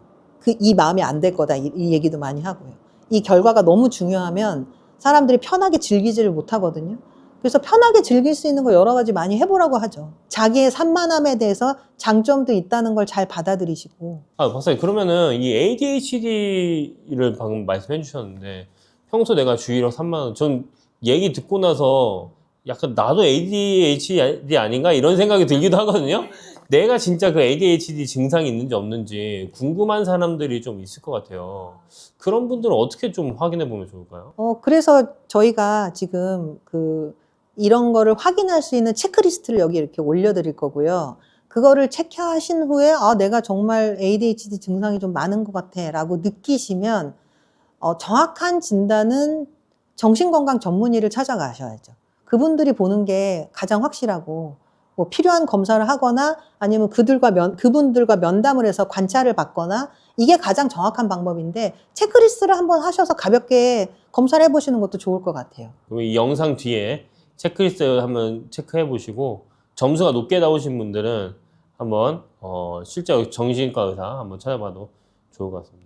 이 마음이 안 될 거다. 이 얘기도 많이 하고요. 이 결과가 너무 중요하면 사람들이 편하게 즐기지를 못하거든요. 그래서 편하게 즐길 수 있는 거 여러 가지 많이 해보라고 하죠. 자기의 산만함에 대해서 장점도 있다는 걸 잘 받아들이시고. 박사님 그러면은 이 ADHD를 방금 말씀해 주셨는데 평소 내가 주의력 산만한 전 얘기 듣고 나서 약간 나도 ADHD 아닌가 이런 생각이 들기도 하거든요. 내가 진짜 그 ADHD 증상이 있는지 없는지 궁금한 사람들이 좀 있을 것 같아요. 그런 분들은 어떻게 좀 확인해 보면 좋을까요? 그래서 저희가 지금 이런 거를 확인할 수 있는 체크리스트를 여기 이렇게 올려드릴 거고요. 그거를 체크하신 후에 내가 정말 ADHD 증상이 좀 많은 것 같아 라고 느끼시면 정확한 진단은 정신건강 전문의를 찾아가셔야죠. 그분들이 보는 게 가장 확실하고 뭐 필요한 검사를 하거나 아니면 그분들과 면담을 해서 관찰을 받거나 이게 가장 정확한 방법인데 체크리스트를 한번 하셔서 가볍게 검사를 해보시는 것도 좋을 것 같아요. 그럼 이 영상 뒤에 체크리스트 한번 체크해 보시고 점수가 높게 나오신 분들은 한번 실제 정신과 의사 한번 찾아봐도 좋을 것 같습니다.